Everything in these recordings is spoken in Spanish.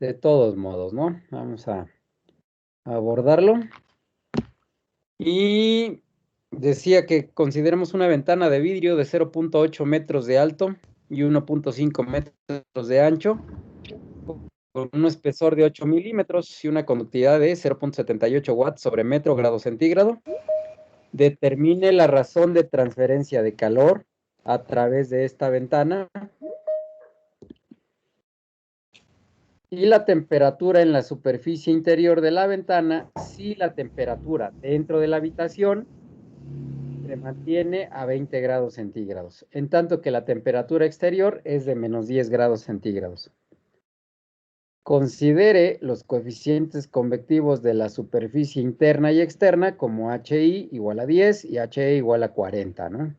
de todos modos, ¿no? Vamos a abordarlo. Y decía que consideremos una ventana de vidrio de 0.8 metros de alto y 1.5 metros de ancho, con un espesor de 8 milímetros y una conductividad de 0.78 watts sobre metro grado centígrado. Determine la razón de transferencia de calor a través de esta ventana y la temperatura en la superficie interior de la ventana si la temperatura dentro de la habitación se mantiene a 20 grados centígrados, en tanto que la temperatura exterior es de menos 10 grados centígrados. Considere los coeficientes convectivos de la superficie interna y externa como HI igual a 10 y HE igual a 40, ¿no?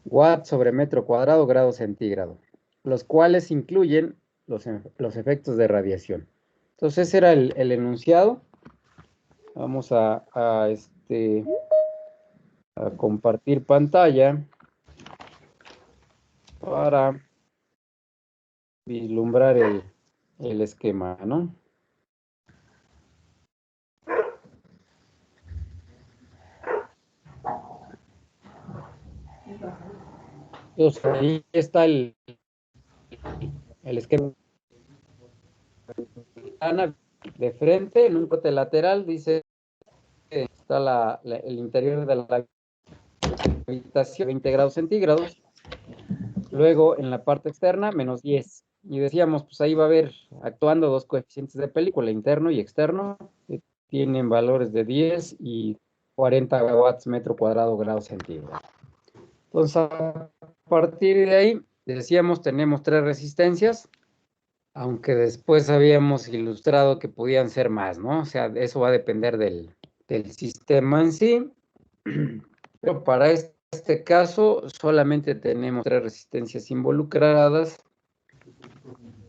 Watt sobre metro cuadrado grado centígrado, los cuales incluyen los efectos de radiación. Entonces ese era el enunciado. Vamos a compartir pantalla para vislumbrar el esquema, ¿no? Entonces ahí está el esquema de frente, en un corte lateral, dice que está el interior de la habitación, 20 grados centígrados. Luego en la parte externa, menos 10. Y decíamos, pues ahí va a haber actuando dos coeficientes de película, interno y externo, que tienen valores de 10 y 40 watts metro cuadrado grado centígrado. Entonces, a partir de ahí, decíamos, tenemos tres resistencias, aunque después habíamos ilustrado que podían ser más, ¿no? O sea, eso va a depender del sistema en sí. Pero para este caso, solamente tenemos tres resistencias involucradas.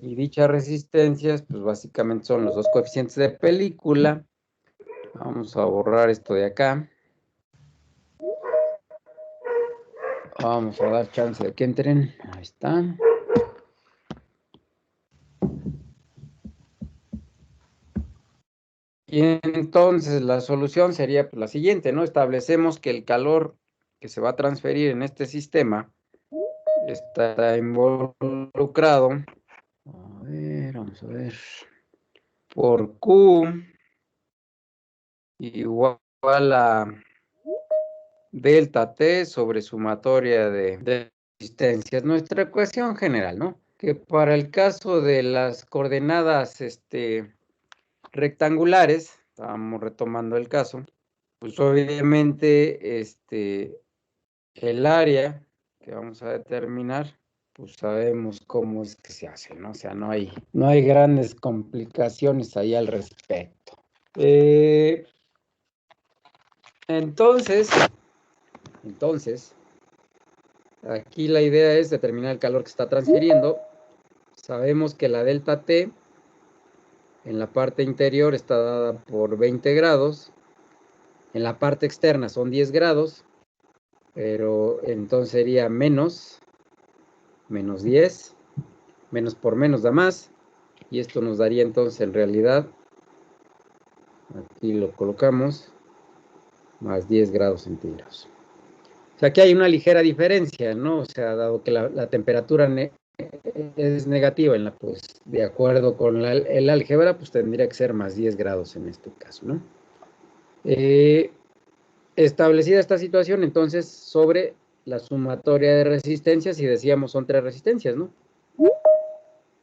Y dichas resistencias, pues básicamente son los dos coeficientes de película. Vamos a borrar esto de acá. Vamos a dar chance de que entren. Ahí está. Y entonces la solución sería pues, la siguiente, ¿no? Establecemos que el calor que se va a transferir en este sistema está involucrado. A ver, vamos a ver. Por Q igual a delta T sobre sumatoria de resistencias. Nuestra ecuación general, ¿no? Que para el caso de las coordenadas rectangulares, estamos retomando el caso, pues obviamente el área que vamos a determinar, pues sabemos cómo es que se hace, ¿no? O sea, no hay grandes complicaciones ahí al respecto. Entonces, aquí la idea es determinar el calor que está transfiriendo. Sabemos que la delta T en la parte interior está dada por 20 grados. En la parte externa son 10 grados. Pero entonces sería menos 10. Menos por menos da más. Y esto nos daría entonces en realidad, aquí lo colocamos, más 10 grados centígrados. O sea, aquí hay una ligera diferencia, ¿no? O sea, dado que la temperatura es negativa, pues de acuerdo con el álgebra, pues tendría que ser más 10 grados en este caso, ¿no? Establecida esta situación, entonces, sobre la sumatoria de resistencias, y decíamos son tres resistencias, ¿no?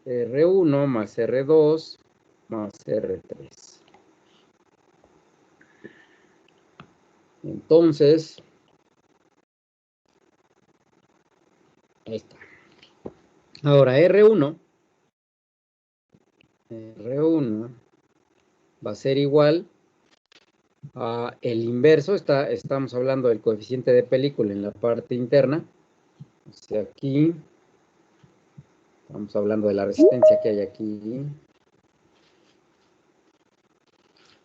R1 más R2 más R3. Entonces, ahí está. Ahora, R1 va a ser igual a el inverso. Estamos hablando del coeficiente de película en la parte interna. O sea, aquí estamos hablando de la resistencia que hay aquí.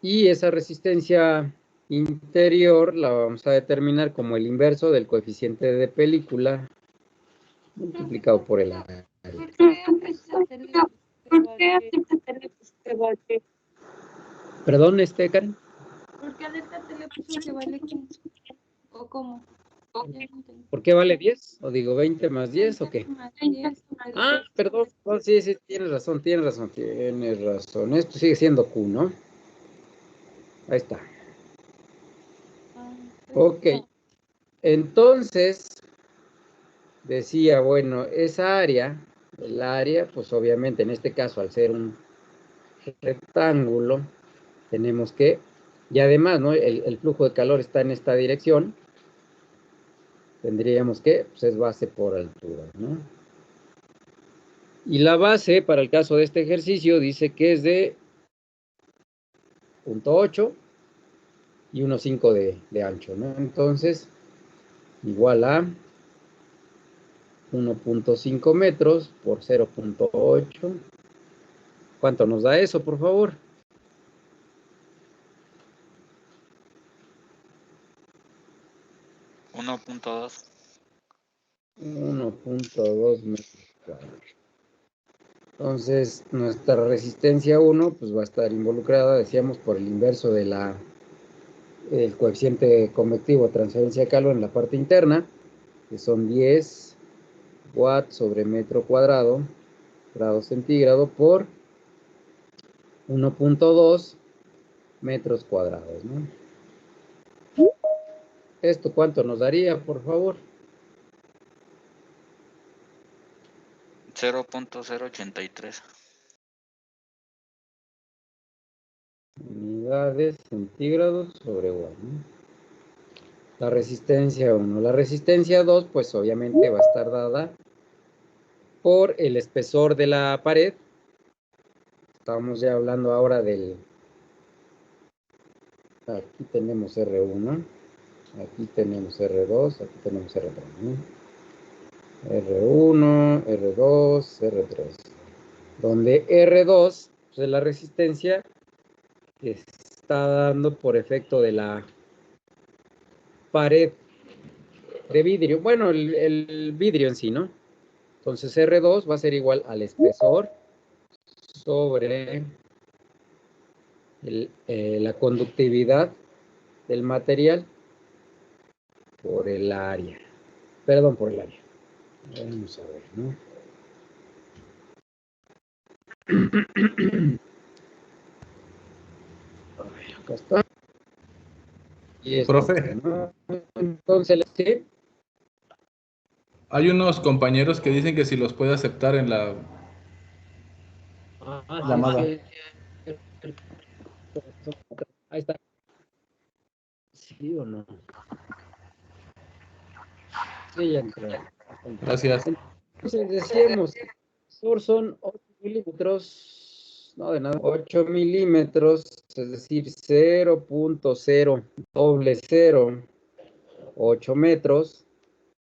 Y esa resistencia interior la vamos a determinar como el inverso del coeficiente de película multiplicado por el área. qué acércate le puso que vale? Perdón, Karen. ¿Por qué acércate le puso que vale 15? ¿O cómo? Ya no entendí. ¿Por qué vale 10? ¿O digo 20 más 10 o qué? Más 10. Ah, perdón. Oh, sí, tienes razón. Esto sigue siendo Q, ¿no? Ahí está. Ok. Entonces, decía, bueno, esa área, el área, pues obviamente en este caso, al ser un rectángulo, tenemos que, y además, ¿no? El flujo de calor está en esta dirección, tendríamos que, pues es base por altura, ¿no? Y la base, para el caso de este ejercicio, dice que es de 0.8 y 1.5 de ancho, ¿no? Entonces, igual a 1.5 metros por 0.8. ¿Cuánto nos da eso, por favor? 1.2. 1.2 metros cuadrados. Entonces, nuestra resistencia 1, pues va a estar involucrada, decíamos, por el inverso de el coeficiente convectivo de transferencia de calor en la parte interna, que son 10 watts sobre metro cuadrado, grado centígrado, por 1.2 metros cuadrados, ¿no? ¿Esto cuánto nos daría, por favor? 0.083. Unidades centígrados sobre watt, ¿no? La resistencia 1. La resistencia 2, pues obviamente va a estar dada por el espesor de la pared. Estamos ya hablando ahora del... Aquí tenemos R1, aquí tenemos R2, aquí tenemos R3, ¿no? R1, R2, R3. Donde R2, pues es la resistencia que está dando por efecto de la pared de vidrio. Bueno, el vidrio en sí, ¿no? Entonces R2 va a ser igual al espesor sobre la conductividad del material por el área. Perdón, por el área. Vamos a ver, ¿no? Acá está. Y esto, Profe, ¿no? Entonces, ¿sí? hay unos compañeros que dicen que si los puede aceptar en la llamada. Sí. Ahí está. ¿Sí o no? Sí, ya entró. Gracias. Entonces decíamos, son 8 milímetros, no de nada, 8 milímetros, es decir, 0.00008 metros,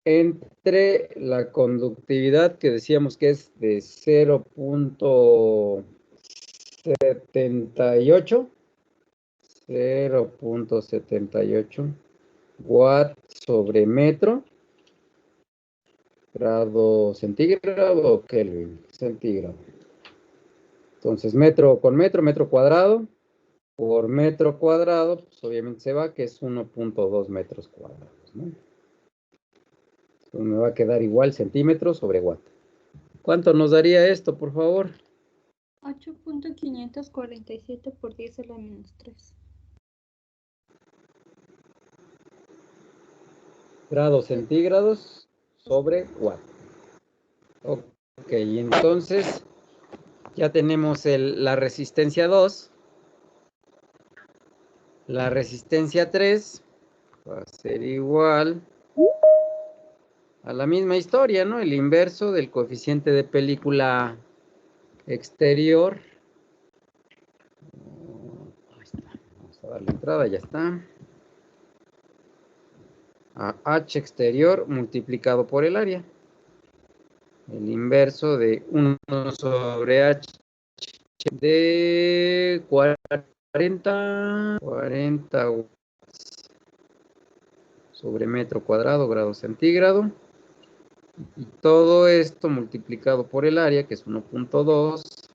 entre la conductividad que decíamos que es de 0.78 watts sobre metro, grado centígrado o Kelvin, centígrado. Entonces, metro con metro, metro cuadrado, por metro cuadrado, pues obviamente se va, que es 1.2 metros cuadrados, ¿no? Entonces, me va a quedar igual centímetros sobre watt. ¿Cuánto nos daría esto, por favor? 8.547 por 10 a la menos 3. Grados centígrados sobre watt. Ok, entonces ya tenemos la resistencia 2. La resistencia 3 va a ser igual a la misma historia, ¿no? El inverso del coeficiente de película exterior. Ahí está. Vamos a darle entrada, ya está. A H exterior multiplicado por el área. El inverso de 1 sobre H de 40 watts sobre metro cuadrado, grado centígrado. Y todo esto multiplicado por el área, que es 1.2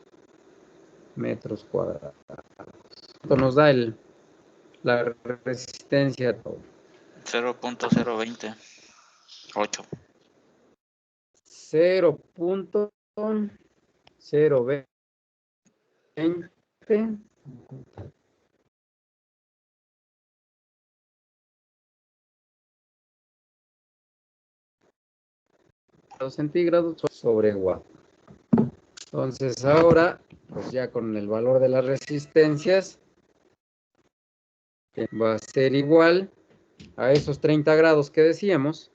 metros cuadrados. Esto nos da la resistencia. 0.020. 8. 0.020 grados centígrados sobre watt. Entonces ahora, pues ya con el valor de las resistencias, va a ser igual a esos 30 grados que decíamos,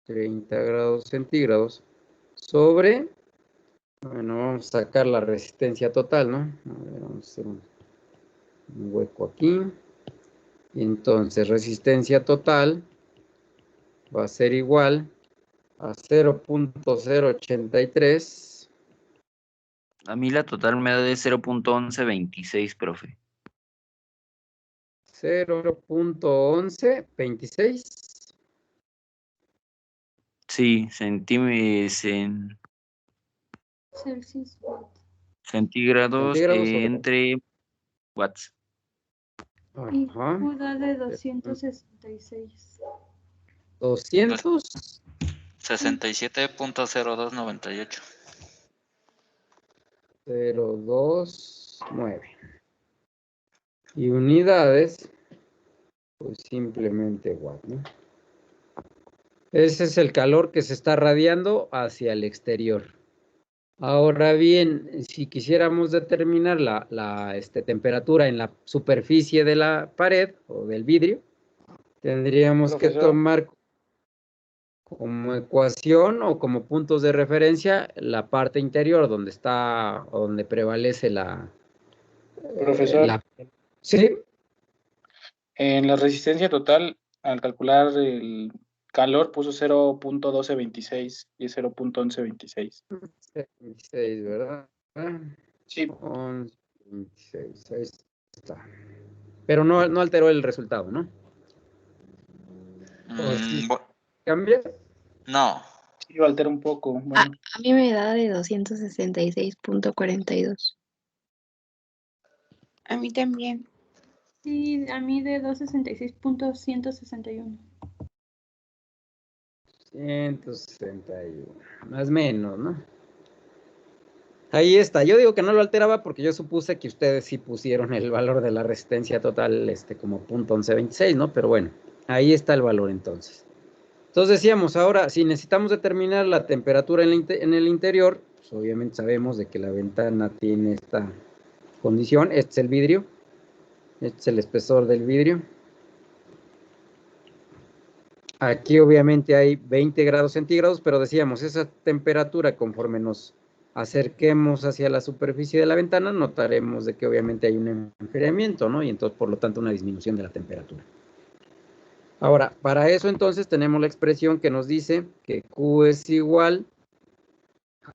30 grados centígrados sobre, bueno, vamos a sacar la resistencia total, ¿no? A ver, vamos a hacer un hueco aquí. Y entonces resistencia total va a ser igual a 0.083. A mí la total me da de 0.1126, profe. 0.1126. Sí, Celsius. centígrados Centígrados sobre entre watts. Y Ajá. Q da de 266. 200. 67.0298. 029. Y unidades, pues simplemente watt, ¿no? Ese es el calor que se está radiando hacia el exterior. Ahora bien, si quisiéramos determinar la temperatura en la superficie de la pared o del vidrio, tendríamos que tomar como ecuación o como puntos de referencia la parte interior donde está o donde prevalece la... Profesor, Sí, en la resistencia total, al calcular el calor, puso 0.1226 y es 0.1126. 26, ¿verdad? Sí, 11, 26, ahí está. Pero no alteró el resultado, ¿no? ¿O sí cambia? No. sí lo altera un poco. Bueno, A mí me da de 266.42. A mí también. Sí, a mí de 266.161. 161, más o menos, ¿no? Ahí está. Yo digo que no lo alteraba porque yo supuse que ustedes sí pusieron el valor de la resistencia total como .1126, ¿no? Pero bueno, ahí está el valor entonces. Entonces decíamos, ahora, si necesitamos determinar la temperatura en el interior, pues obviamente sabemos de que la ventana tiene esta condición. Este es el vidrio. Este es el espesor del vidrio. Aquí obviamente hay 20 grados centígrados, pero decíamos, esa temperatura conforme nos acerquemos hacia la superficie de la ventana, notaremos de que obviamente hay un enfriamiento, ¿no? Y entonces, por lo tanto, una disminución de la temperatura. Ahora, para eso entonces tenemos la expresión que nos dice que Q es igual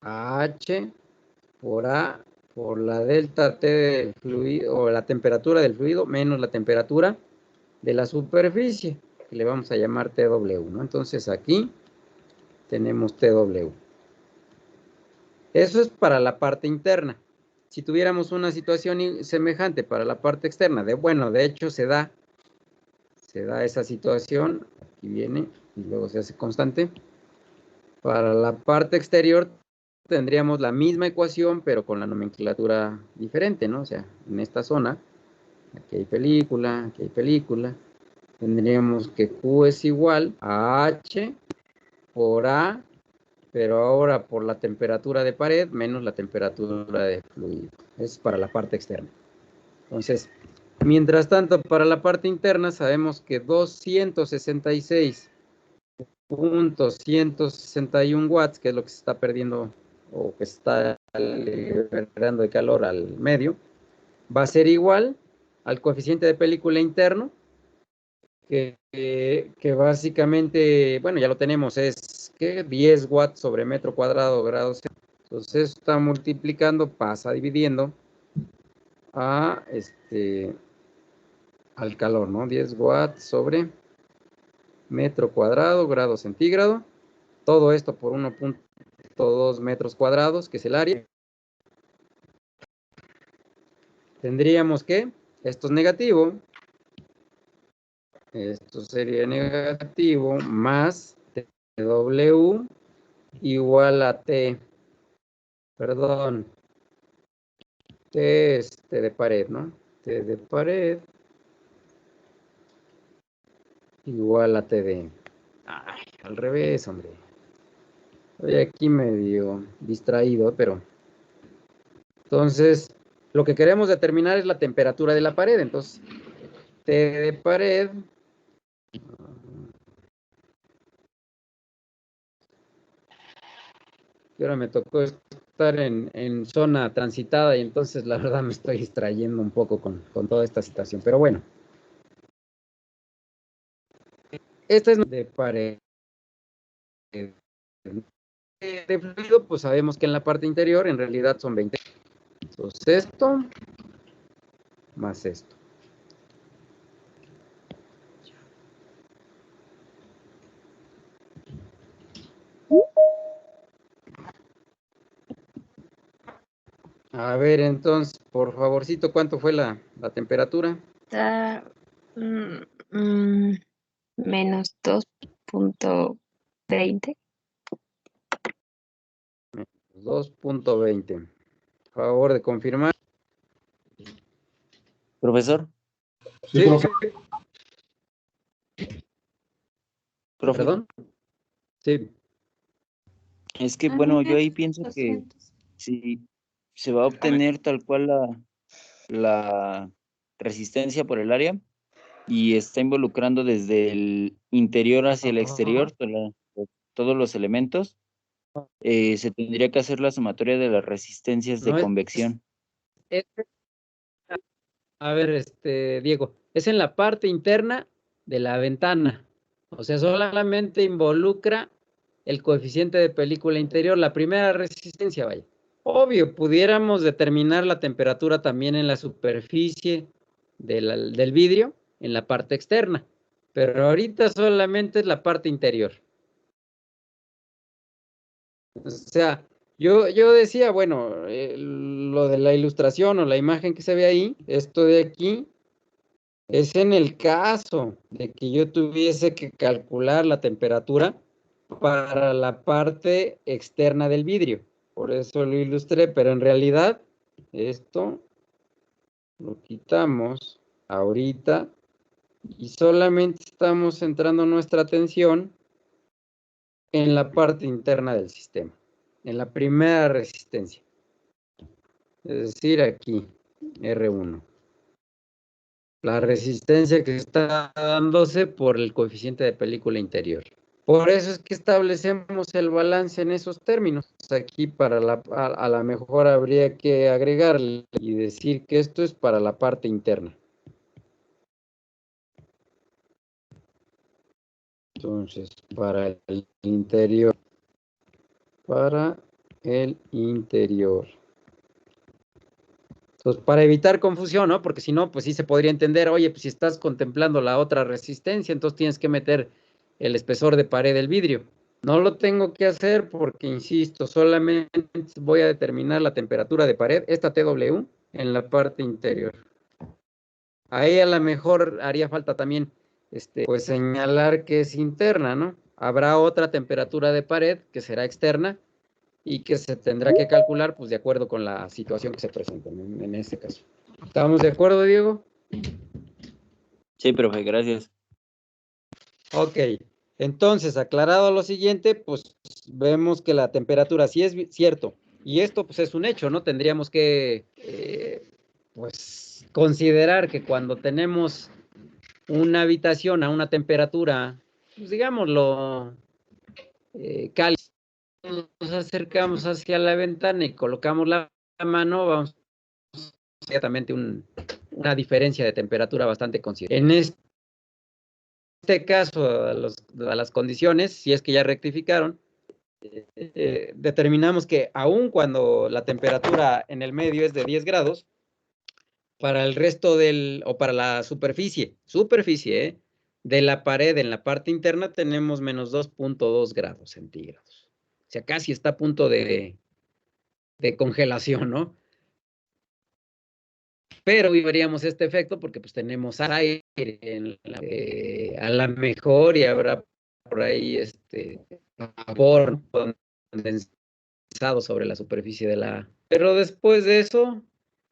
a H por A por la delta T del fluido, o la temperatura del fluido, menos la temperatura de la superficie, que le vamos a llamar TW, ¿no? Entonces aquí tenemos TW. Eso es para la parte interna. Si tuviéramos una situación semejante para la parte externa, de hecho se da esa situación, aquí viene y luego se hace constante. Para la parte exterior tendríamos la misma ecuación, pero con la nomenclatura diferente, ¿no? O sea, en esta zona, aquí hay película, tendríamos que Q es igual a H por A, pero ahora por la temperatura de pared menos la temperatura de fluido. Es para la parte externa. Entonces, mientras tanto, para la parte interna sabemos que 266.161 watts, que es lo que se está perdiendo o que se está liberando de calor al medio, va a ser igual al coeficiente de película interno, que básicamente, bueno, ya lo tenemos, es que 10 watts sobre metro cuadrado grados. Entonces está multiplicando, pasa dividiendo al calor, ¿no? 10 watts sobre metro cuadrado grado centígrado. Todo esto por 1.2 metros cuadrados, que es el área. tendríamos que, esto es negativo, esto sería negativo, más TW igual a T, perdón, T es T de pared, ¿no? T de pared igual a TD. Ay, al revés, hombre. Estoy aquí medio distraído, pero... Entonces, lo que queremos determinar es la temperatura de la pared. Entonces, T de pared... Y ahora me tocó estar en zona transitada y entonces la verdad me estoy distrayendo un poco con toda esta situación. Pero bueno. Esta es de pared. De fluido, pues sabemos que en la parte interior en realidad son 20. Entonces esto más esto. A ver, entonces, por favorcito, ¿cuánto fue la temperatura? Está menos 2.20. 2.20. Favor de confirmar. Profesor, Sí, profe. profe, ¿Perdón? Sí. es que bueno, yo ahí pienso que 200. si se va a obtener tal cual la resistencia por el área y está involucrando desde el interior hacia el exterior todos los elementos, se tendría que hacer la sumatoria de las resistencias de No es- convección. es- a ver, Diego, es en la parte interna de la ventana. O sea, solamente involucra el coeficiente de película interior, la primera resistencia, vaya. Obvio, pudiéramos determinar la temperatura también en la superficie del vidrio, en la parte externa, pero ahorita solamente es la parte interior. O sea, yo decía, bueno, lo de la ilustración o la imagen que se ve ahí, esto de aquí, es en el caso de que yo tuviese que calcular la temperatura para la parte externa del vidrio. Por eso lo ilustré, pero en realidad esto lo quitamos ahorita y solamente estamos centrando nuestra atención en la parte interna del sistema, en la primera resistencia. Es decir, aquí, R1. La resistencia que está dándose por el coeficiente de película interior. Por eso es que establecemos el balance en esos términos. Aquí a la mejor habría que agregarle y decir que esto es para la parte interna. Entonces, para el interior. Para el interior. Entonces, para evitar confusión, ¿no? Porque si no, pues sí se podría entender, oye, pues si estás contemplando la otra resistencia, entonces tienes que meter el espesor de pared del vidrio. No lo tengo que hacer porque, insisto, solamente voy a determinar la temperatura de pared, esta TW, en la parte interior. Ahí a lo mejor haría falta también, pues señalar que es interna, ¿no? Habrá otra temperatura de pared que será externa y que se tendrá que calcular, pues de acuerdo con la situación que se presente en este caso. ¿Estamos de acuerdo, Diego? Sí, profe, gracias. Ok, entonces, aclarado lo siguiente, pues vemos que la temperatura sí es cierto, y esto pues es un hecho, ¿no? Tendríamos que, pues, considerar que cuando tenemos una habitación a una temperatura, pues digámoslo, cálida, nos acercamos hacia la ventana y colocamos la mano, vamos a ver inmediatamente una diferencia de temperatura bastante considerable. En este caso, a las condiciones, si es que ya rectificaron, determinamos que aun cuando la temperatura en el medio es de 10 grados, para el resto o para la superficie, de la pared en la parte interna tenemos menos 2.2 grados centígrados. O sea, casi está a punto de congelación, ¿no? pero veríamos este efecto porque pues tenemos aire a la mejor y habrá por ahí vapor condensado sobre la superficie de la... Pero después de eso,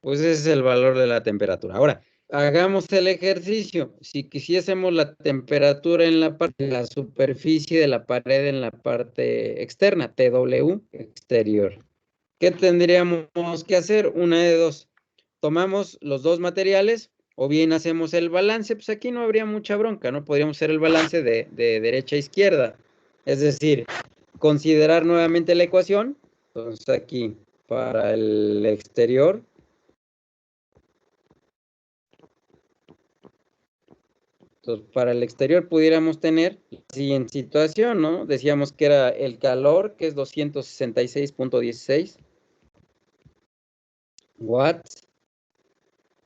pues ese es el valor de la temperatura. Ahora, hagamos el ejercicio. Si quisiésemos la temperatura en la parte de la superficie de la pared en la parte externa, TW exterior, ¿qué tendríamos que hacer? Una de dos. Tomamos los dos materiales o bien hacemos el balance. Pues aquí no habría mucha bronca, ¿no? Podríamos hacer el balance de derecha a izquierda. Es decir, considerar nuevamente la ecuación. Entonces aquí, para el exterior, entonces, para el exterior pudiéramos tener la siguiente situación, ¿no? Decíamos que era el calor, que es 266.16 watts,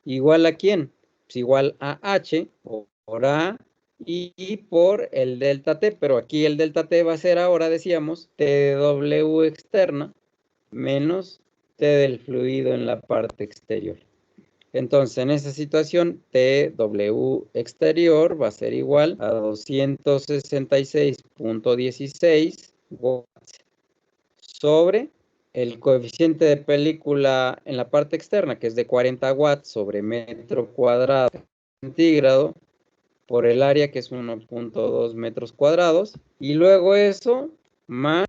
igual a quién? Pues igual a H por A y por el delta T, pero aquí el delta T va a ser ahora, decíamos, TW externa menos T del fluido en la parte exterior. Entonces, en esa situación, TW exterior va a ser igual a 266.16 watts sobre el coeficiente de película en la parte externa, que es de 40 watts sobre metro cuadrado centígrado, por el área, que es 1.2 metros cuadrados, y luego eso más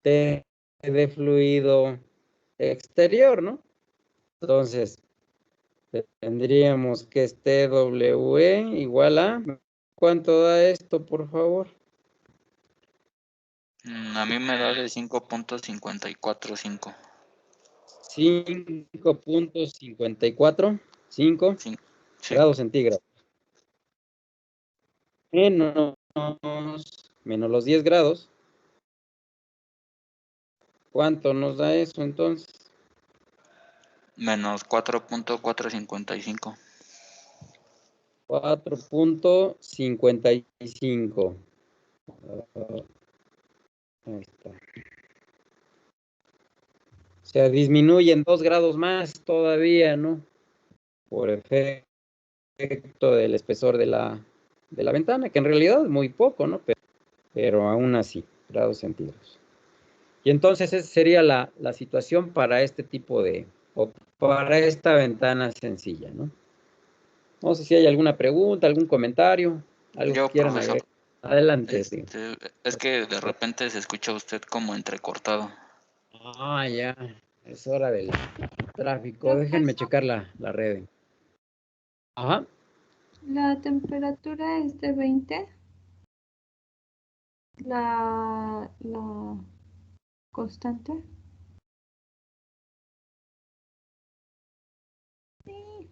T de fluido exterior, ¿no? Entonces, tendríamos que TW igual a... ¿Cuánto da esto, por favor? A mí me da de 5.545. 5.545 Sí. grados centígrados. Menos los 10 grados. ¿Cuánto nos da eso entonces? Menos 4.455. 4.55. Ahí está. O sea, disminuyen 2 grados más todavía, ¿no? Por efecto del espesor de la ventana, que en realidad es muy poco, ¿no? Pero aún así, grados centígrados. Y entonces esa sería la situación para este tipo o para esta ventana sencilla, ¿no? No sé si hay alguna pregunta, algún comentario, algo Yo, que quieran profesor, agregar. Adelante. es que de repente se escucha usted como entrecortado. Ah, ya, es hora del tráfico. Déjenme checar la red. Ajá. La temperatura es de 20. La constante. Sí.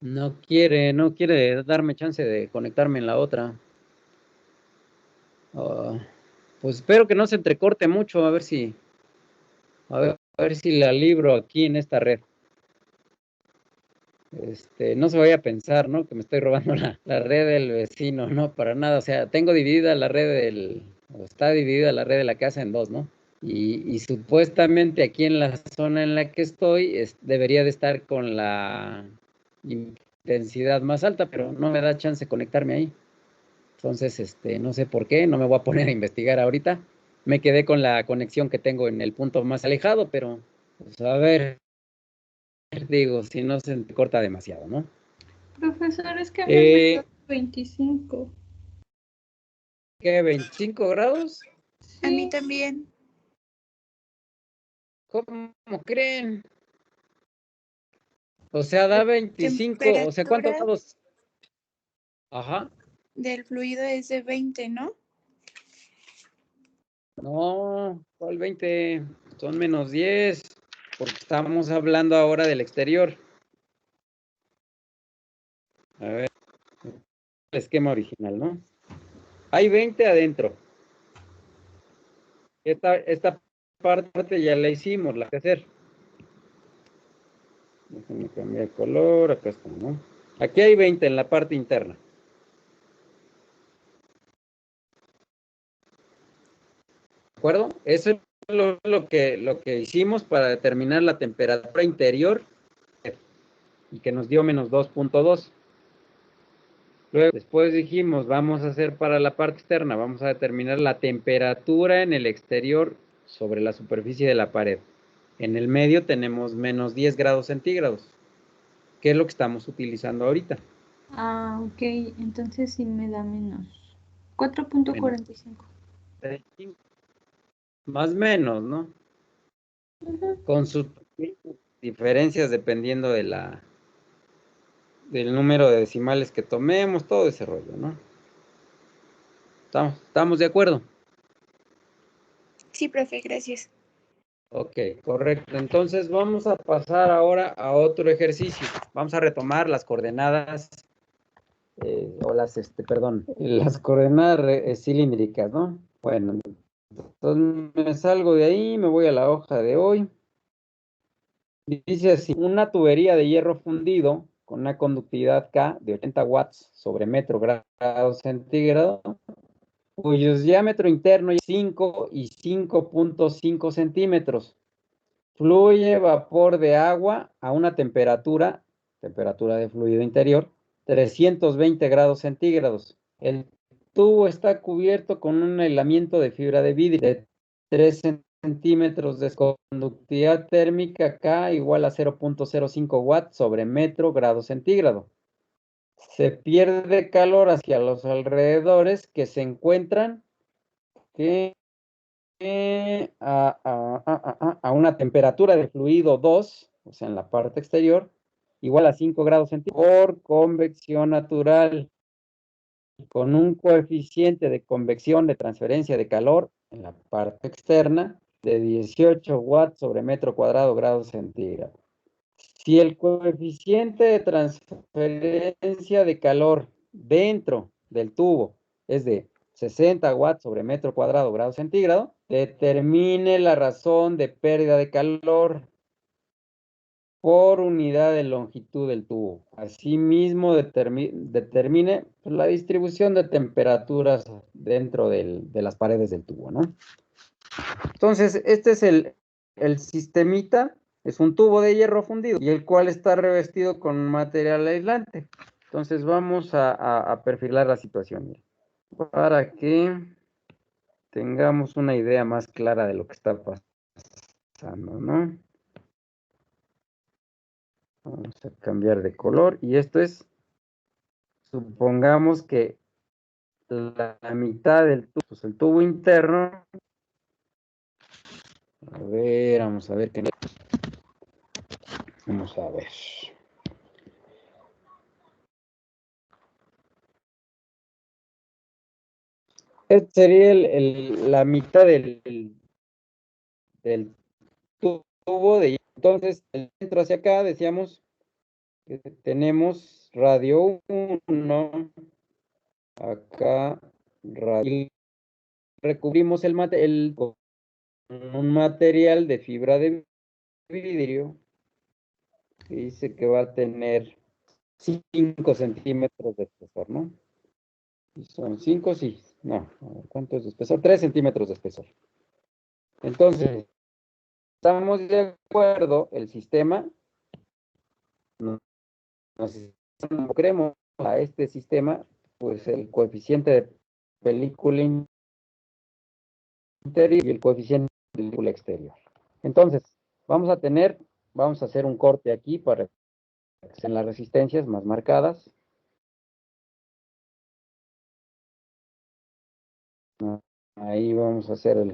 No quiere darme chance de conectarme en la otra. Pues espero que no se entrecorte mucho, a ver si la libro aquí en esta red. No se vaya a pensar, ¿no? Que me estoy robando la red del vecino, no, para nada. O sea, tengo dividida la red está dividida la red de la casa en dos, ¿no? Y supuestamente aquí en la zona en la que estoy debería de estar con la intensidad más alta, pero no me da chance de conectarme ahí. Entonces, no sé por qué, no me voy a poner a investigar ahorita. Me quedé con la conexión que tengo en el punto más alejado, pero pues a ver, digo, si no se corta demasiado, ¿no? Profesor, es que a mí me da 25. ¿Qué? ¿25 grados? A mí también. ¿Cómo creen? O sea, da 25, o sea, ¿cuántos grados? Ajá. Del fluido es de 20, ¿no? No, ¿cuál 20? Son menos 10, porque estamos hablando ahora del exterior. A ver, el esquema original, ¿no? Hay 20 adentro. Esta parte ya la hicimos, la que hacer. Déjenme cambiar de color, acá está, ¿no? Aquí hay 20 en la parte interna. ¿De acuerdo? Eso es lo que hicimos para determinar la temperatura interior y que nos dio menos 2.2. Luego, después dijimos, vamos a hacer para la parte externa, vamos a determinar la temperatura en el exterior sobre la superficie de la pared. En el medio tenemos menos 10 grados centígrados, que es lo que estamos utilizando ahorita. Ah, ok. Entonces sí me da menos. 4.45. Más o menos, ¿no? Ujú. Con sus diferencias dependiendo del número de decimales que tomemos, todo ese rollo, ¿no? ¿Estamos de acuerdo? Sí, profe, gracias. Ok, correcto. Entonces vamos a pasar ahora a otro ejercicio. Vamos a retomar las coordenadas, las coordenadas cilíndricas, ¿no? Bueno, entonces me salgo de ahí, me voy a la hoja de hoy. Dice así, una tubería de hierro fundido con una conductividad K de 80 watts sobre metro grado centígrado, cuyos diámetro interno es 5 y 5.5 centímetros. Fluye vapor de agua a una temperatura de fluido interior, 320 grados centígrados. El tubo está cubierto con un aislamiento de fibra de vidrio de 3 centímetros de conductividad térmica K igual a 0.05 watts sobre metro grado centígrado. Se pierde calor hacia los alrededores que se encuentran a una temperatura de fluido 2, o sea, en la parte exterior, igual a 5 grados centígrados por convección natural, con un coeficiente de convección de transferencia de calor en la parte externa de 18 watts sobre metro cuadrado grado centígrado. Si el coeficiente de transferencia de calor dentro del tubo es de 60 watts sobre metro cuadrado grado centígrado, determine la razón de pérdida de calor por unidad de longitud del tubo. Asimismo, determine la distribución de temperaturas dentro de las paredes del tubo, ¿no? Entonces, este es el sistemita, es un tubo de hierro fundido y el cual está revestido con material aislante. Entonces, vamos a perfilar la situación, mira, para que tengamos una idea más clara de lo que está pasando, ¿no? Vamos a cambiar de color y esto es, supongamos que la mitad del tubo, pues el tubo interno, vamos a ver qué. Vamos a ver. Este sería la mitad del tubo de hierro. Entonces, el centro hacia acá, decíamos que tenemos radio 1, acá radio. Y recubrimos con un material de fibra de vidrio que dice que va a tener 5 centímetros de espesor, ¿no? Son 5, sí. No, ¿cuánto es de espesor? 3 centímetros de espesor. Entonces, estamos de acuerdo, el sistema, nos creemos a este sistema, pues el coeficiente de película interior y el coeficiente de película exterior. Entonces, vamos a hacer un corte aquí para que sean las resistencias más marcadas. Ahí vamos a hacer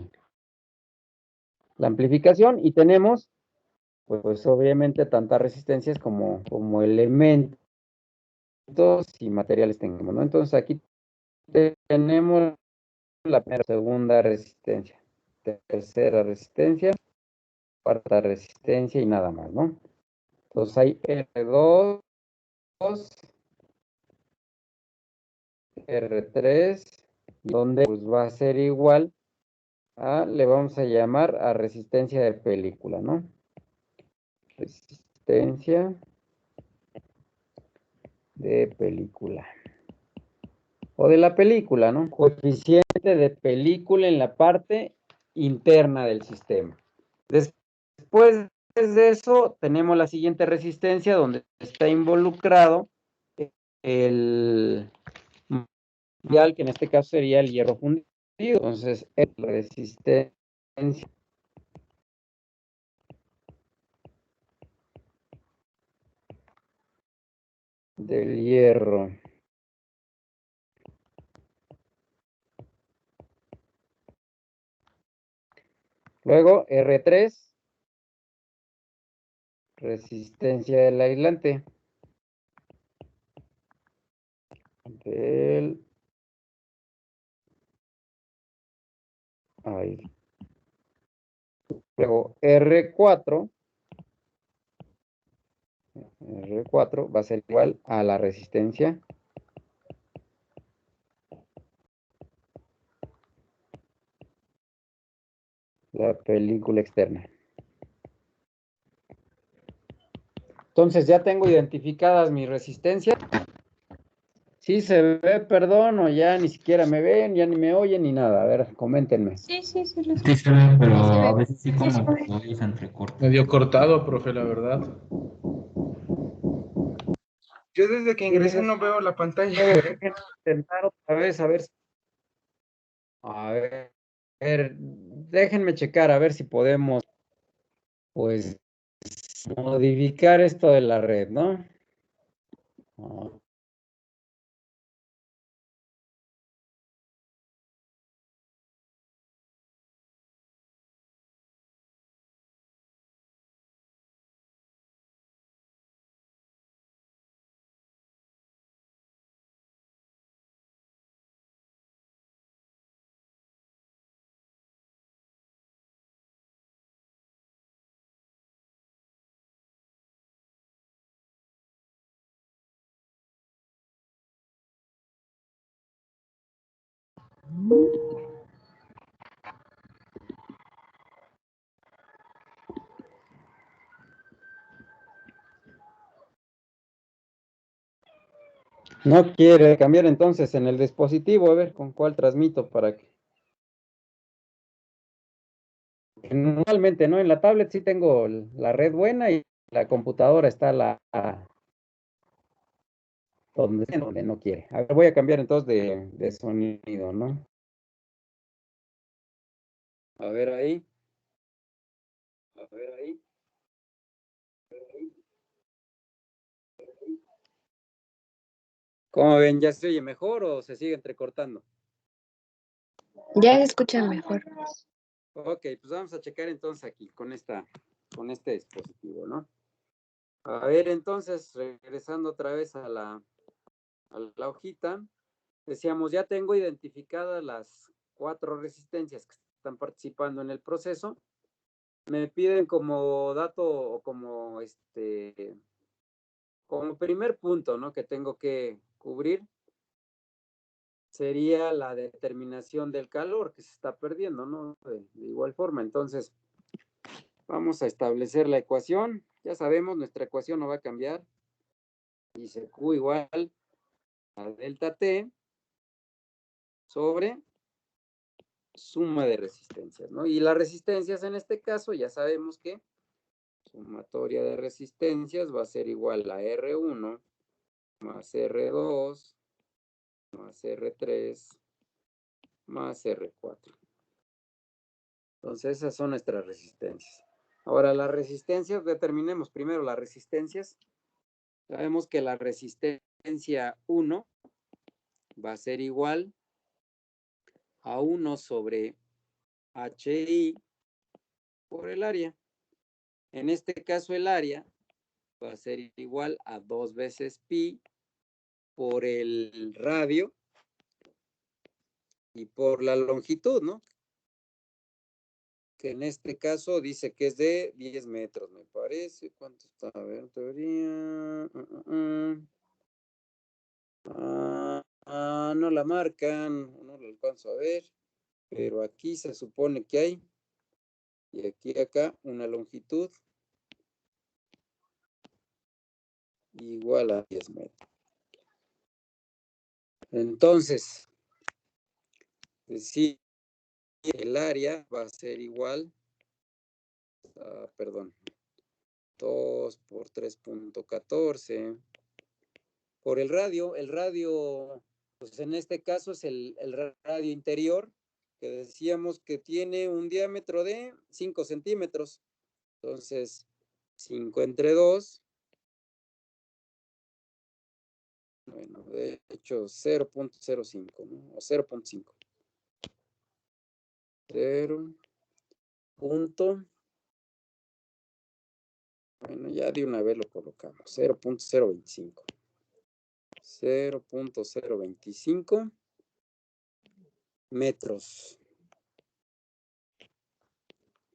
la amplificación y tenemos, pues obviamente, tantas resistencias como elementos y materiales tengamos, ¿no? Entonces aquí tenemos la primera, segunda resistencia, tercera resistencia, cuarta resistencia y nada más, ¿no? Entonces hay R2, R3, donde pues, va a ser igual a, le vamos a llamar a resistencia de película, ¿no? Resistencia de película. O de la película, ¿no? Coeficiente de película en la parte interna del sistema. Después de eso, tenemos la siguiente resistencia donde está involucrado el material, que en este caso sería el hierro fundido. Entonces, es resistencia del hierro. Luego, R3, resistencia del aislante. Del aislante. Luego, R4 va a ser igual a la resistencia la película externa. Entonces ya tengo identificadas mis resistencias. Sí se ve, perdón, o ya ni siquiera me ven, ya ni me oyen ni nada. A ver, coméntenme. Sí, sí, sí, lo Sí se ve, pero Sí se ve. a veces sí Sí, como se ve. que hoy se entrecorta. Medio cortado, profe, la verdad. Yo desde que ingresé no veo la pantalla. Déjenme intentar otra vez, a ver. A ver, déjenme checar a ver si podemos, pues, modificar esto de la red, ¿no? Ah, no quiere cambiar entonces en el dispositivo, a ver con cuál transmito para que. Normalmente, ¿no? En la tablet sí tengo la red buena y la computadora está donde no quiere. A ver, voy a cambiar entonces de sonido, ¿no? A ver ahí. A ver ahí. ¿Cómo ven? ¿Ya se oye mejor o se sigue entrecortando? Ya se escucha mejor. Ok, pues vamos a checar entonces aquí con este dispositivo, ¿no? A ver, entonces, regresando otra vez a la hojita, decíamos, ya tengo identificadas las 4 resistencias que están participando en el proceso. Me piden como dato o como primer punto, ¿no? Que tengo que cubrir sería la determinación del calor que se está perdiendo, ¿no? De igual forma, entonces, vamos a establecer la ecuación. Ya sabemos, nuestra ecuación no va a cambiar. Dice Q igual a delta T sobre suma de resistencias, ¿no? Y las resistencias en este caso, ya sabemos que sumatoria de resistencias va a ser igual a R1 más R2 más R3 más R4. Entonces, esas son nuestras resistencias. Ahora, las resistencias, determinemos primero las resistencias. Sabemos que la resistencia 1 va a ser igual a 1 sobre HI por el área. En este caso, el área va a ser igual a 2 veces pi por el radio y por la longitud, ¿no? Que en este caso dice que es de 10 metros, me parece. ¿Cuánto está? A ver, teoría. No la marcan, no la alcanzo a ver, pero aquí se supone que hay, y aquí acá, una longitud igual a 10 metros. Entonces, si el área va a ser igual, perdón, 2 por 3.14 por el radio, pues en este caso es el radio interior, que decíamos que tiene un diámetro de 5 centímetros. Entonces, 5 entre 2, bueno, de hecho 0.05, ¿no? O 0.5. 0. Bueno, ya de una vez lo colocamos. 0.025. 0.025 metros.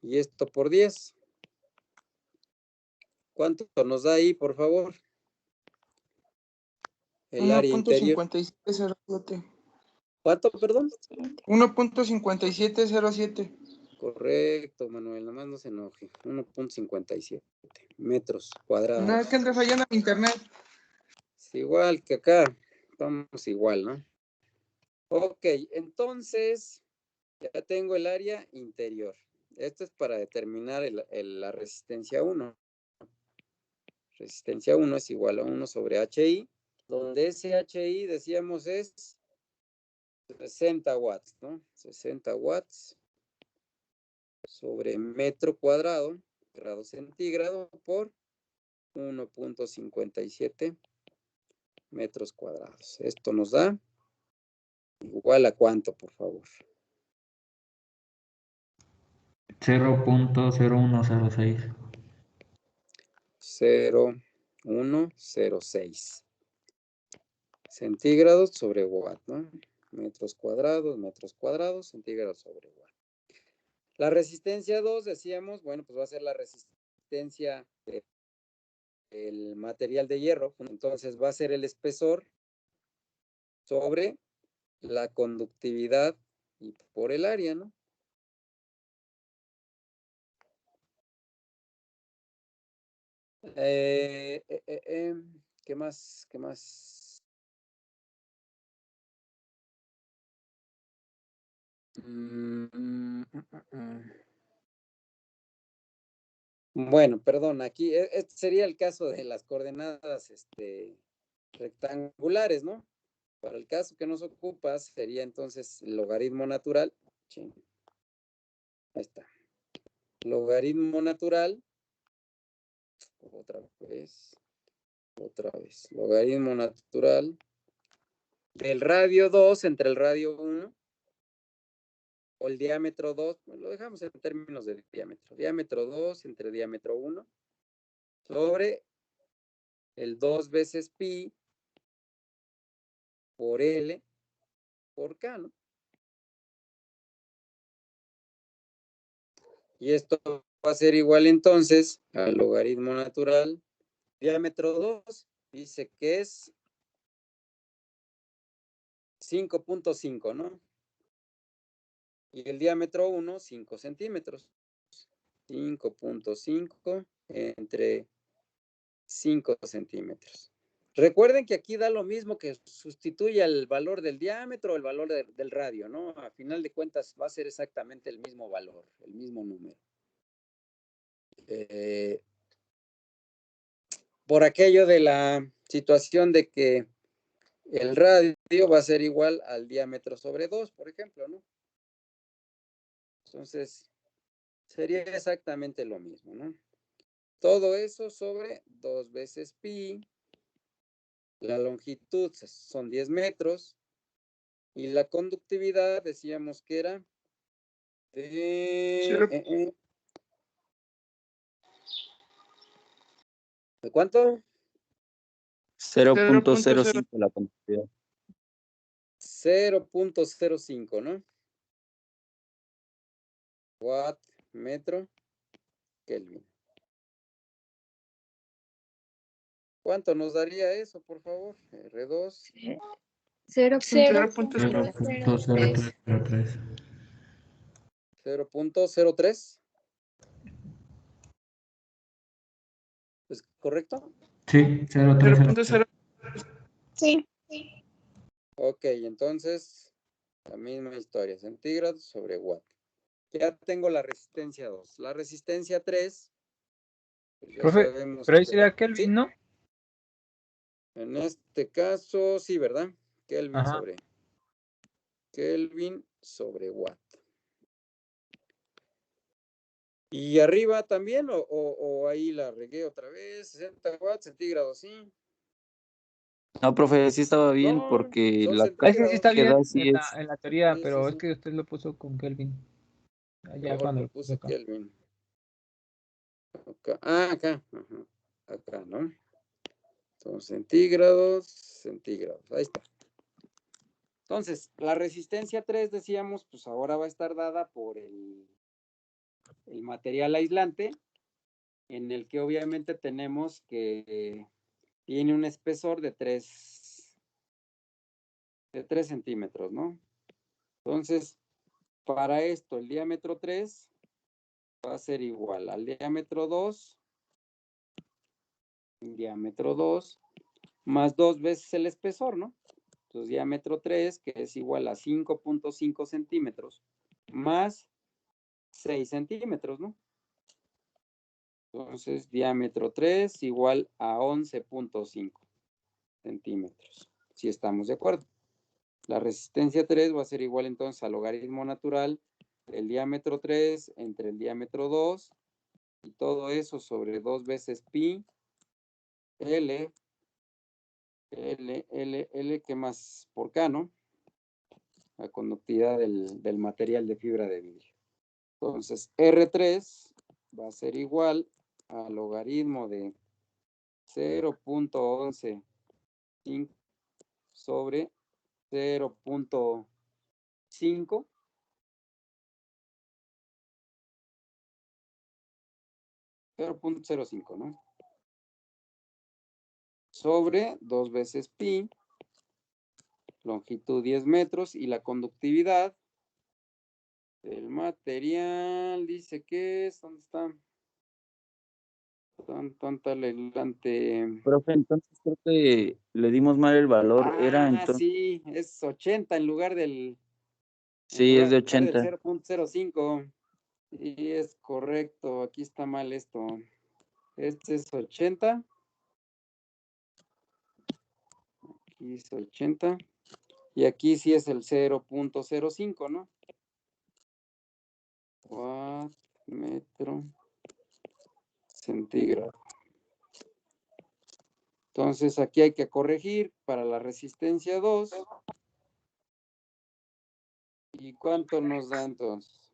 Y esto por 10. ¿Cuánto nos da ahí, por favor? El área interior. 1.5707. ¿Cuánto, perdón? 1.5707. Correcto, Manuel, nomás no se enoje. 1.57 metros cuadrados. No, es que anda fallando mi internet. Es igual que acá. Vamos igual, ¿no? Ok, entonces ya tengo el área interior. Esto es para determinar la resistencia 1. Resistencia 1 es igual a 1 sobre HI, donde ese HI, decíamos, es 60 watts, ¿no? 60 watts sobre metro cuadrado, grado centígrado, por 1.57 metros cuadrados. Esto nos da igual a cuánto, por favor. 0.0106. 0.106 centígrados sobre watt, ¿no? Metros cuadrados, centígrados sobre watt. La resistencia 2, decíamos, bueno, pues va a ser la resistencia del material de hierro. Entonces va a ser el espesor sobre la conductividad y por el área, ¿no? ¿Qué más? ¿Qué más? Bueno, perdón, aquí este sería el caso de las coordenadas rectangulares, ¿no? Para el caso que nos ocupa sería entonces el logaritmo natural. Sí. Ahí está. Logaritmo natural. Otra vez. Logaritmo natural del radio 2 entre el radio 1 o el diámetro 2. Lo dejamos en términos de diámetro. Diámetro 2 entre diámetro 1 sobre el 2 veces pi por L por K, ¿no? Y esto va a ser igual entonces al logaritmo natural. Diámetro 2 dice que es 5.5, ¿no? Y el diámetro 1, 5 centímetros. 5.5 entre 5 centímetros. Recuerden que aquí da lo mismo que sustituye el valor del diámetro o el valor del radio, ¿no? A final de cuentas va a ser exactamente el mismo valor, el mismo número. Por aquello de la situación de que el radio va a ser igual al diámetro sobre 2, por ejemplo, ¿no? Entonces, sería exactamente lo mismo, ¿no? Todo eso sobre 2 veces pi. La longitud son 10 metros. Y la conductividad decíamos que era de... ¿De cuánto? 0.05 la conductividad. 0.05, ¿no? Watt, metro, Kelvin. ¿Cuánto nos daría eso, por favor? R2. 0.03. 0.03. 0.03. ¿Es correcto? Sí, 0.3. 0.0. Sí. Ok, entonces la misma historia, centígrados sobre watt. Ya tengo la resistencia 2. La resistencia 3, pues ya Profe, sabemos pero ahí que- sería Kelvin, ¿sí? ¿no? En este caso, sí, ¿verdad? Ajá. Kelvin sobre watt. Y arriba también, o ahí la regué otra vez, 60 watts centígrados, sí. No, profe, sí estaba bien No, porque son la Es que sí está que da bien sí es. en la teoría, Sí, pero es sí. que usted lo puso con Kelvin. Yo Ya cuando le lo puso puse acá. Kelvin. Acá, acá. Ajá. Acá, ¿no? Son centígrados. Ahí está. Entonces, la resistencia 3, decíamos, pues ahora va a estar dada por el material aislante, en el que obviamente tenemos que tiene un espesor de 3 centímetros, ¿no? Entonces, para esto, el diámetro 3 va a ser igual al diámetro 2, más 2 veces el espesor, ¿no? Entonces, diámetro 3, que es igual a 5.5 centímetros, más 6 centímetros, ¿no? Entonces, diámetro 3 igual a 11.5 centímetros, si estamos de acuerdo. La resistencia 3 va a ser igual entonces al logaritmo natural del diámetro 3 entre el diámetro 2 y todo eso sobre 2 veces pi, L, ¿qué más? Por K, ¿no? La conductividad del material de fibra de vidrio. Entonces, R3 va a ser igual al logaritmo de 0.11 sobre 0.5 0.05, ¿no? Sobre 2 veces pi, longitud 10 metros y la conductividad del material, dice que es, ¿dónde está? Tan adelante. Profe, entonces creo que le dimos mal el valor. Era entonces. Sí, es 80 en lugar del. Sí, es de Del 80. 0.05. Y es correcto, aquí está mal esto. Este es 80. Aquí es 80. Y aquí sí es el 0.05, ¿no? Watt metro centígrado. Entonces aquí hay que corregir para la resistencia 2. ¿Y cuánto nos da entonces?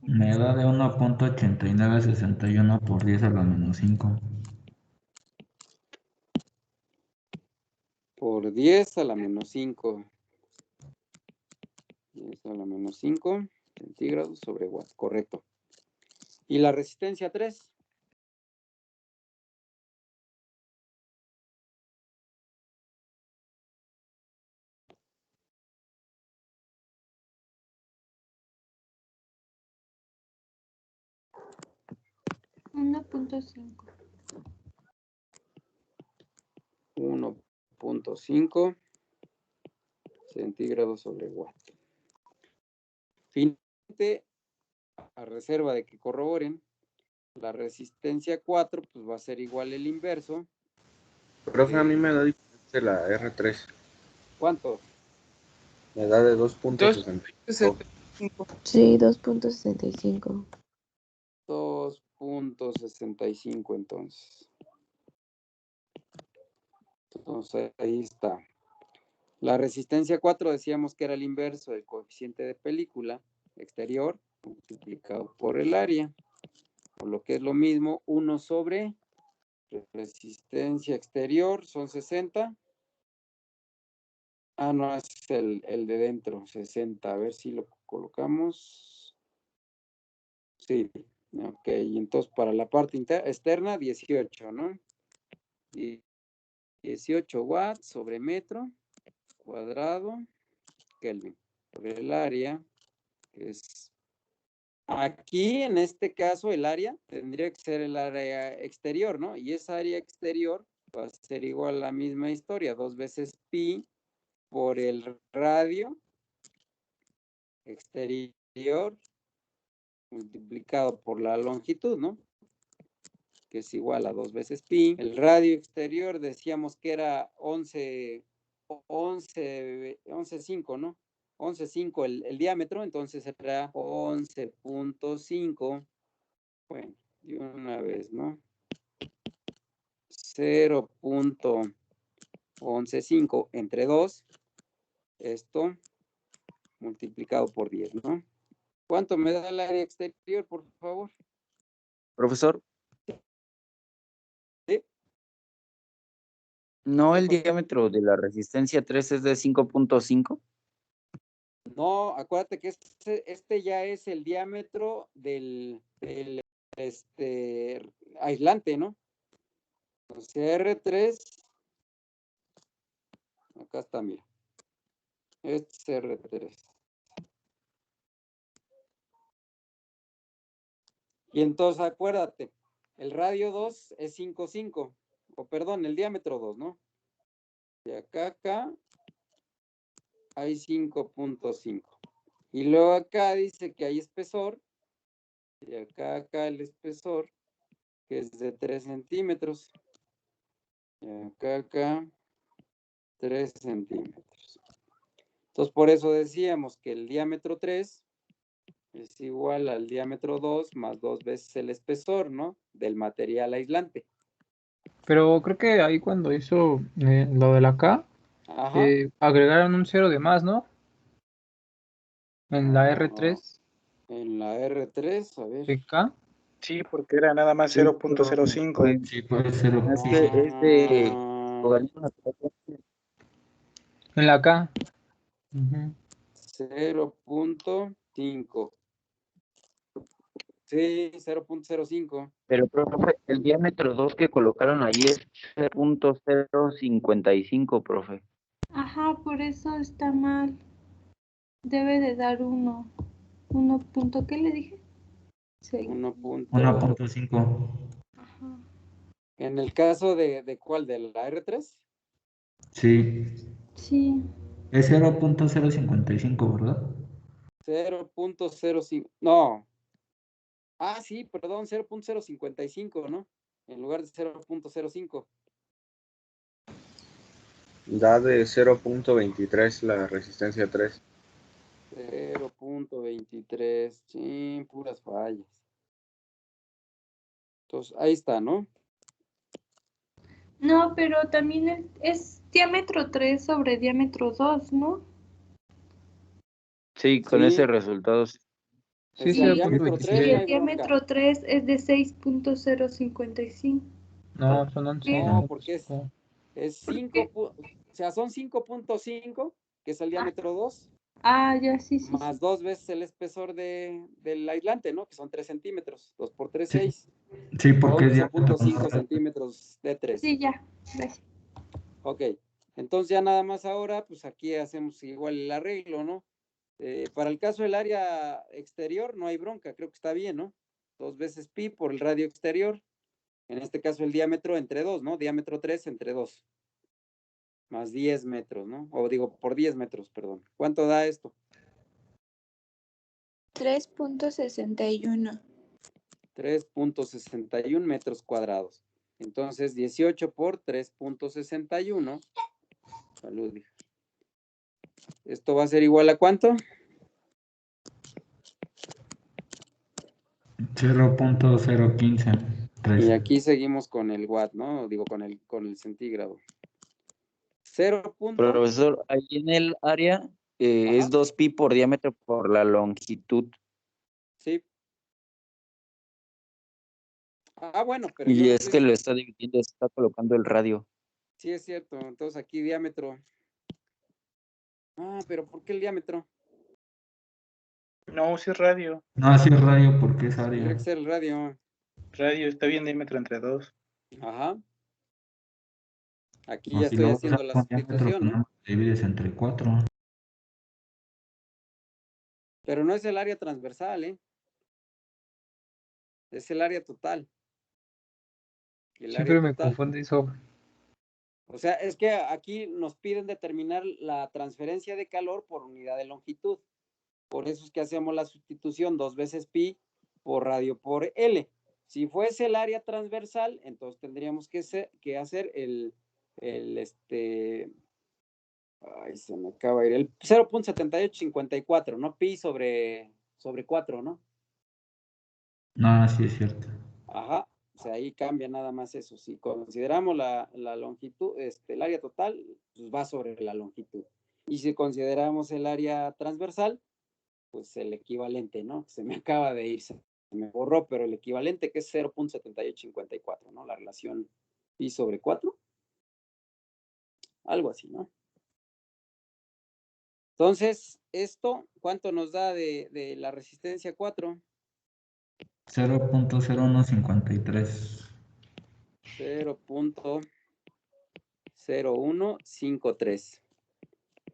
Me da de 1.8961 por 10 a la menos 5. Por 10 a la menos 5. 10 a la menos 5 centígrados sobre watt, correcto. ¿Y la resistencia 3? $1.5. 1.5 centígrados sobre watt. Finalmente, a reserva de que corroboren, la resistencia 4 pues va a ser igual el inverso. Profe, a mí me da diferencia la R3. ¿Cuánto? Me da de 2.65. Sí, 2.65. 2.65 entonces. Entonces ahí está. La resistencia 4 decíamos que era el inverso del coeficiente de película exterior multiplicado por el área, por lo que es lo mismo 1 sobre resistencia exterior, son 60. Ah, no, es el de dentro, 60. A ver si lo colocamos. Sí, ok, entonces para la parte externa, 18, ¿no? Y 18 watts sobre metro cuadrado Kelvin. Por el área, que es aquí, en este caso, el área tendría que ser el área exterior, ¿no? Y esa área exterior va a ser igual a la misma historia, 2 veces pi por el radio exterior multiplicado por la longitud, ¿no? Que es igual a 2 veces pi. El radio exterior decíamos que era 11.5, ¿no? 11.5 el diámetro, entonces será 11.5. Bueno, de una vez, ¿no? 0.115 entre 2. Esto multiplicado por 10, ¿no? ¿Cuánto me da el área exterior, por favor? Profesor, ¿Sí? ¿no el diámetro de la resistencia 3 es de 5.5? No, acuérdate que este ya es el diámetro del aislante, ¿no? O sea, R3, acá está, mira. Este es R3. Y entonces acuérdate, el radio 2 es 5.5, o perdón, el diámetro 2, ¿no? De acá hay 5.5. Y luego acá dice que hay espesor, y acá el espesor, que es de 3 centímetros. Y acá 3 centímetros. Entonces, por eso decíamos que el diámetro 3 es igual al diámetro 2 más 2 veces el espesor, ¿no? Del material aislante. Pero creo que ahí cuando hizo lo de la K, Ajá. agregaron un 0 de más, ¿no? En la R3 En la R3, a ver. de K. Sí, porque era nada más Sí, 0.05. Sí, puede ser. Es que es de logaritmo natural. En la K. Ujú. 0.5. Sí, 0.05. Pero, profe, el diámetro 2 que colocaron ahí es 0.055, profe. Ajá, por eso está mal. Debe de dar 1. 1 punto, ¿qué le dije? Sí. 1.5. Ajá. En el caso de ¿cuál? ¿De la R3? Sí. Sí. Es 0.055, ¿verdad? 0.05. No. Ah, sí, perdón, 0.055, ¿no? En lugar de 0.05. Da de 0.23 la resistencia 3. 0.23. Sí, puras fallas. Entonces, ahí está, ¿no? No, pero también es diámetro 3 sobre diámetro 2, ¿no? Sí, con Sí. ese resultado. Sí, O sea, el Y, diámetro 3 y no el hay bronca. diámetro 3 es de 6.055. No, son 11. No, porque es 5, o sea, son 5.5, que es el diámetro 2, Ah, ya, sí, sí. más Sí, 2 veces el espesor del aislante, ¿no? Que son 3 centímetros. 2 por 3, 6. Sí, porque es diámetro 11.5 centímetros de 3. sí, ya. Gracias. Ok, entonces ya nada más ahora, pues aquí hacemos igual el arreglo, ¿no? Para el caso del área exterior no hay bronca, creo que está bien, ¿no? 2 veces pi por el radio exterior. En este caso el diámetro entre 2, ¿no? Diámetro 3 entre 2. Más 10 metros, ¿no? O digo, por 10 metros, perdón. ¿Cuánto da esto? 3.61. 3.61 metros cuadrados. Entonces, 18 por 3.61. Salud, hija. ¿Esto va a ser igual a cuánto? 0.015. Y aquí seguimos con el watt, ¿no? Digo, con el centígrado. 0. Profesor, ahí en el área es 2 pi por diámetro por la longitud. Sí. Ah, bueno, pero Y yo es que lo está dividiendo, está colocando el radio. Sí, es cierto. Entonces aquí diámetro. Ah, pero ¿por qué el diámetro? No, sí es radio. No, así es radio porque es Tendría área. que ser el radio. Radio está bien diámetro entre 2. Ajá. Aquí O ya si estoy lo vas a haciendo usar la con diámetro, sustitución, pues ¿no? no divides entre 4. Pero no es el área transversal, ¿eh? Es el área total. El Siempre área me total. confunde eso. O sea, es que aquí nos piden determinar la transferencia de calor por unidad de longitud. Por eso es que hacemos la sustitución 2 veces pi por radio por L. Si fuese el área transversal, entonces tendríamos que hacer el ay, se me acaba de ir, el 0.7854, ¿no? Pi sobre 4, ¿no? No, sí es cierto. Ajá. O sea, ahí cambia nada más eso. Si consideramos la longitud, el área total, pues va sobre la longitud. Y si consideramos el área transversal, pues el equivalente, ¿no? Se me acaba de ir, se me borró, pero el equivalente que es 0.7854, ¿no? La relación pi sobre 4. Algo así, ¿no? Entonces, esto, ¿cuánto nos da de la resistencia 4? 0.0153. 0.0153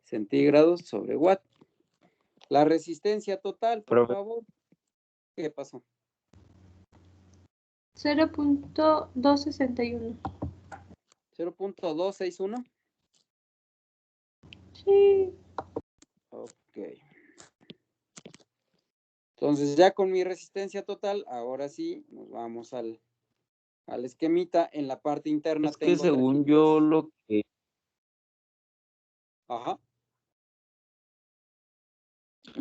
centígrados sobre watt. La resistencia total, por favor. ¿Qué pasó? 0.261. 0.261. Sí. Ok. Entonces, ya con mi resistencia total, ahora sí nos vamos al esquemita. En la parte interna Es que tengo según yo lo que... Ajá.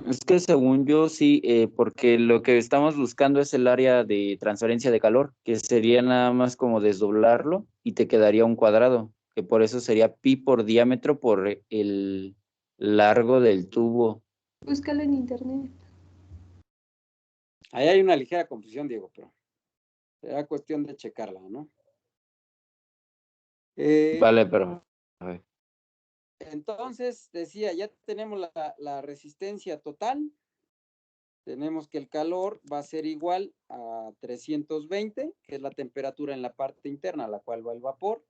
Es que según yo sí, porque lo que estamos buscando es el área de transferencia de calor, que sería nada más como desdoblarlo y te quedaría un cuadrado, que por eso sería pi por diámetro por el largo del tubo. Búscalo en internet. Ahí hay una ligera confusión, Diego, pero será cuestión de checarla, ¿no? Vale, pero... A ver. Entonces, decía, ya tenemos la resistencia total. Tenemos que el calor va a ser igual a 320, que es la temperatura en la parte interna a la cual va el vapor.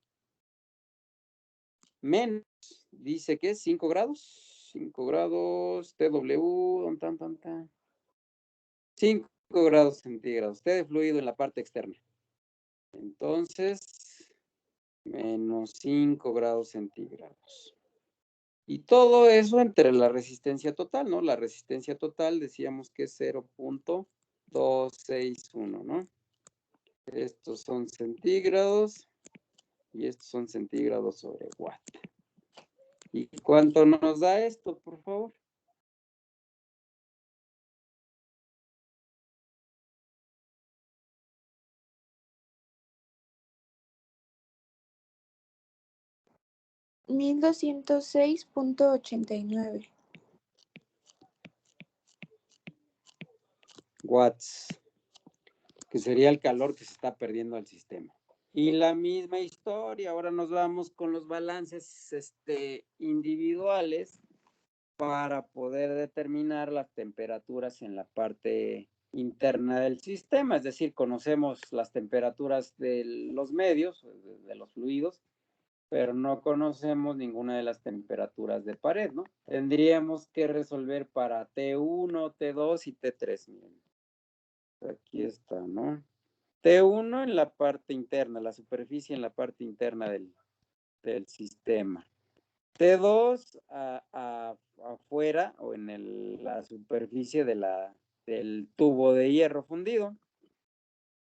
Menos, dice que es 5 grados. 5 grados, TW, 5 grados centígrados. T de fluido en la parte externa. Entonces, menos 5 grados centígrados. Y todo eso entre la resistencia total, ¿no? La resistencia total decíamos que es 0.261, ¿no? Estos son centígrados y estos son centígrados sobre watt. ¿Y cuánto nos da esto, por favor? $1206.89. Watts, que sería el calor que se está perdiendo al sistema. Y la misma historia, ahora nos vamos con los balances individuales para poder determinar las temperaturas en la parte interna del sistema, es decir, conocemos las temperaturas de los medios, de los fluidos, pero no conocemos ninguna de las temperaturas de pared, ¿no? Tendríamos que resolver para T1, T2 y T3. Miren. Aquí está, ¿no? T1 en la parte interna, la superficie en la parte interna del sistema. T2 afuera o en la superficie del tubo de hierro fundido.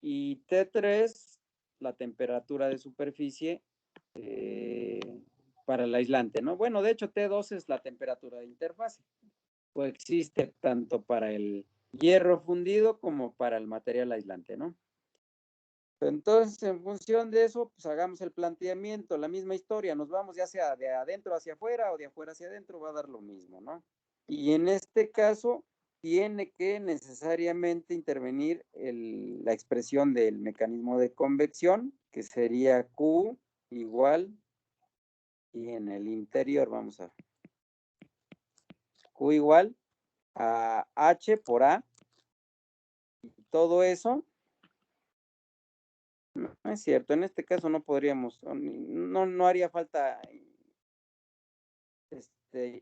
Y T3, la temperatura de superficie para el aislante, ¿no? Bueno, de hecho T2 es la temperatura de interfase. Coexiste tanto para el hierro fundido como para el material aislante, ¿no? Entonces, en función de eso, pues hagamos el planteamiento, la misma historia, nos vamos ya sea de adentro hacia afuera o de afuera hacia adentro, va a dar lo mismo, ¿no? Y en este caso, tiene que necesariamente intervenir la expresión del mecanismo de convección, que sería Q igual, y en el interior, vamos a ver, Q igual a H por A. Y todo eso, no es cierto, en este caso no podríamos, no haría falta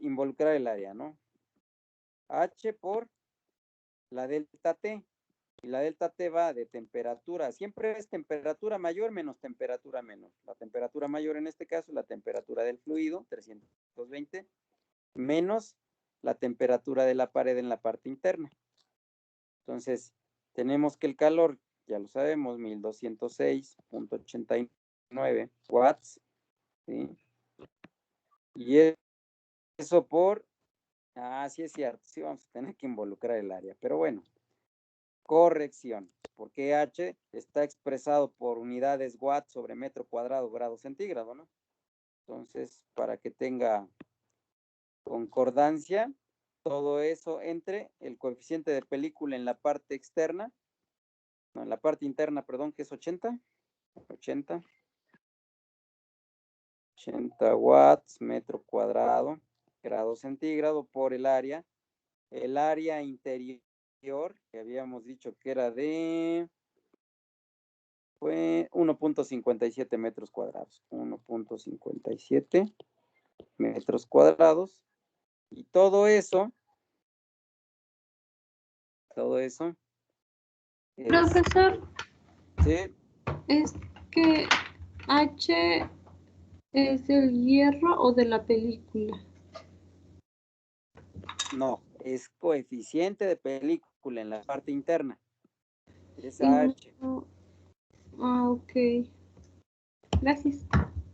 involucrar el área, ¿no? H por la delta T. Y la delta T va de temperatura, siempre es temperatura mayor menos temperatura menor. La temperatura mayor en este caso, la temperatura del fluido, 320, menos la temperatura de la pared en la parte interna. Entonces, tenemos que el calor, ya lo sabemos, 1206.89 watts, ¿sí? Y eso por, sí es cierto, sí vamos a tener que involucrar el área, pero bueno, corrección, porque H está expresado por unidades watts sobre metro cuadrado grado centígrado, ¿no? Entonces, para que tenga concordancia, todo eso entre el coeficiente de película en la parte externa, no, en la parte interna, perdón, que es 80 watts metro cuadrado grado centígrado por el área interior, que habíamos dicho que era de, fue 1.57 metros cuadrados, 1.57 metros cuadrados, y todo eso es, Profesor, ¿sí? es que H es del hierro o de la película. No, es coeficiente de película en la parte interna. Es H. Ok. Gracias.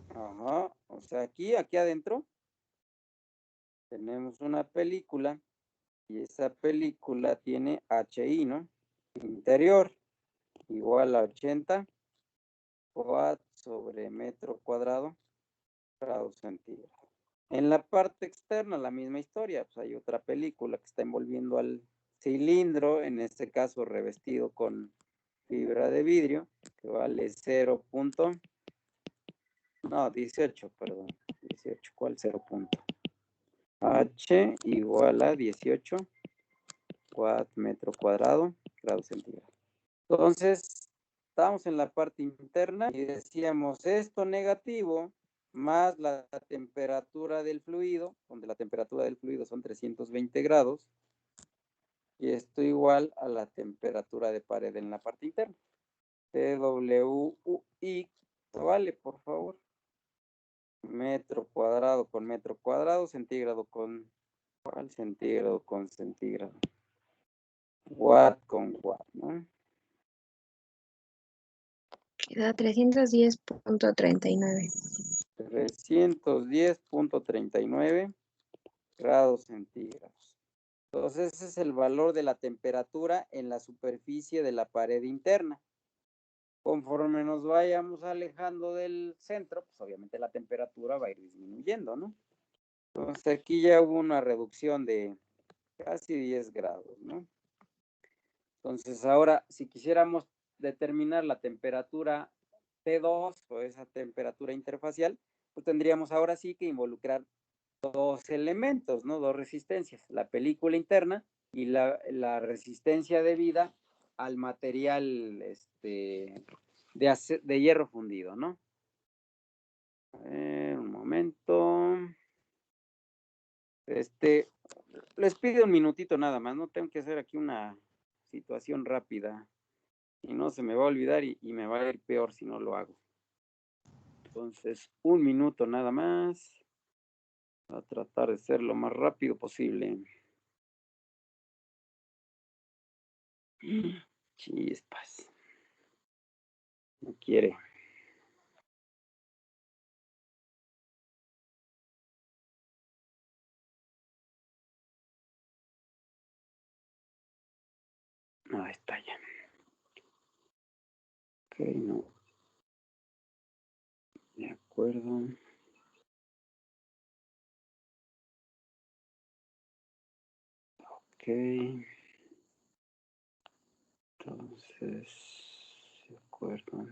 Ajá. O sea, aquí adentro tenemos una película y esa película tiene HI, ¿no? Interior igual a 80 watts sobre metro cuadrado grados centígrados. En la parte externa, la misma historia, pues hay otra película que está envolviendo al cilindro, en este caso revestido con fibra de vidrio, que vale 18, perdón, 18, ¿cuál 0 punto? H igual a 18 watt metro cuadrado, grado centígrado. Entonces, estamos en la parte interna y decíamos esto negativo más la temperatura del fluido, donde la temperatura del fluido son 320 grados, y esto igual a la temperatura de pared en la parte interna. TWI, vale, por favor. Metro cuadrado con metro cuadrado, centígrado con centígrado con centígrado. Watt con watt, ¿no? Queda 310.39. 310.39 grados centígrados. Entonces, ese es el valor de la temperatura en la superficie de la pared interna. Conforme nos vayamos alejando del centro, pues obviamente la temperatura va a ir disminuyendo, ¿no? Entonces, aquí ya hubo una reducción de casi 10 grados, ¿no? Entonces, ahora, si quisiéramos determinar la temperatura T2 o esa temperatura interfacial, pues tendríamos ahora sí que involucrar dos elementos, ¿no? Dos resistencias, la película interna y la resistencia debida al material de hierro fundido, ¿no? A ver, un momento. Les pido un minutito nada más, no tengo que hacer aquí una situación rápida y no se me va a olvidar y me va a ir peor si no lo hago. Entonces, un minuto nada más. Voy a tratar de ser lo más rápido posible. Chispas. No quiere. Ahí está ya. Ok, no. De acuerdo. Ok. Entonces, de acuerdo.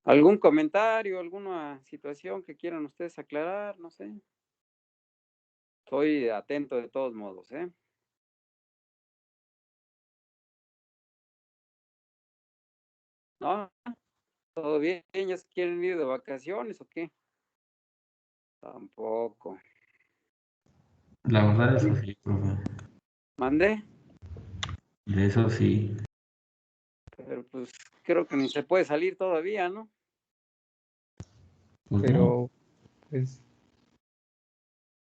¿Algún comentario, alguna situación que quieran ustedes aclarar? No sé. Estoy atento de todos modos, ¿eh? No, todo bien, ¿ya se quieren ir de vacaciones o qué? Tampoco. La verdad, eso sí, profe. ¿Mandé? De eso sí. Pero pues creo que ni se puede salir todavía, ¿no? Pues no. Pero, pues,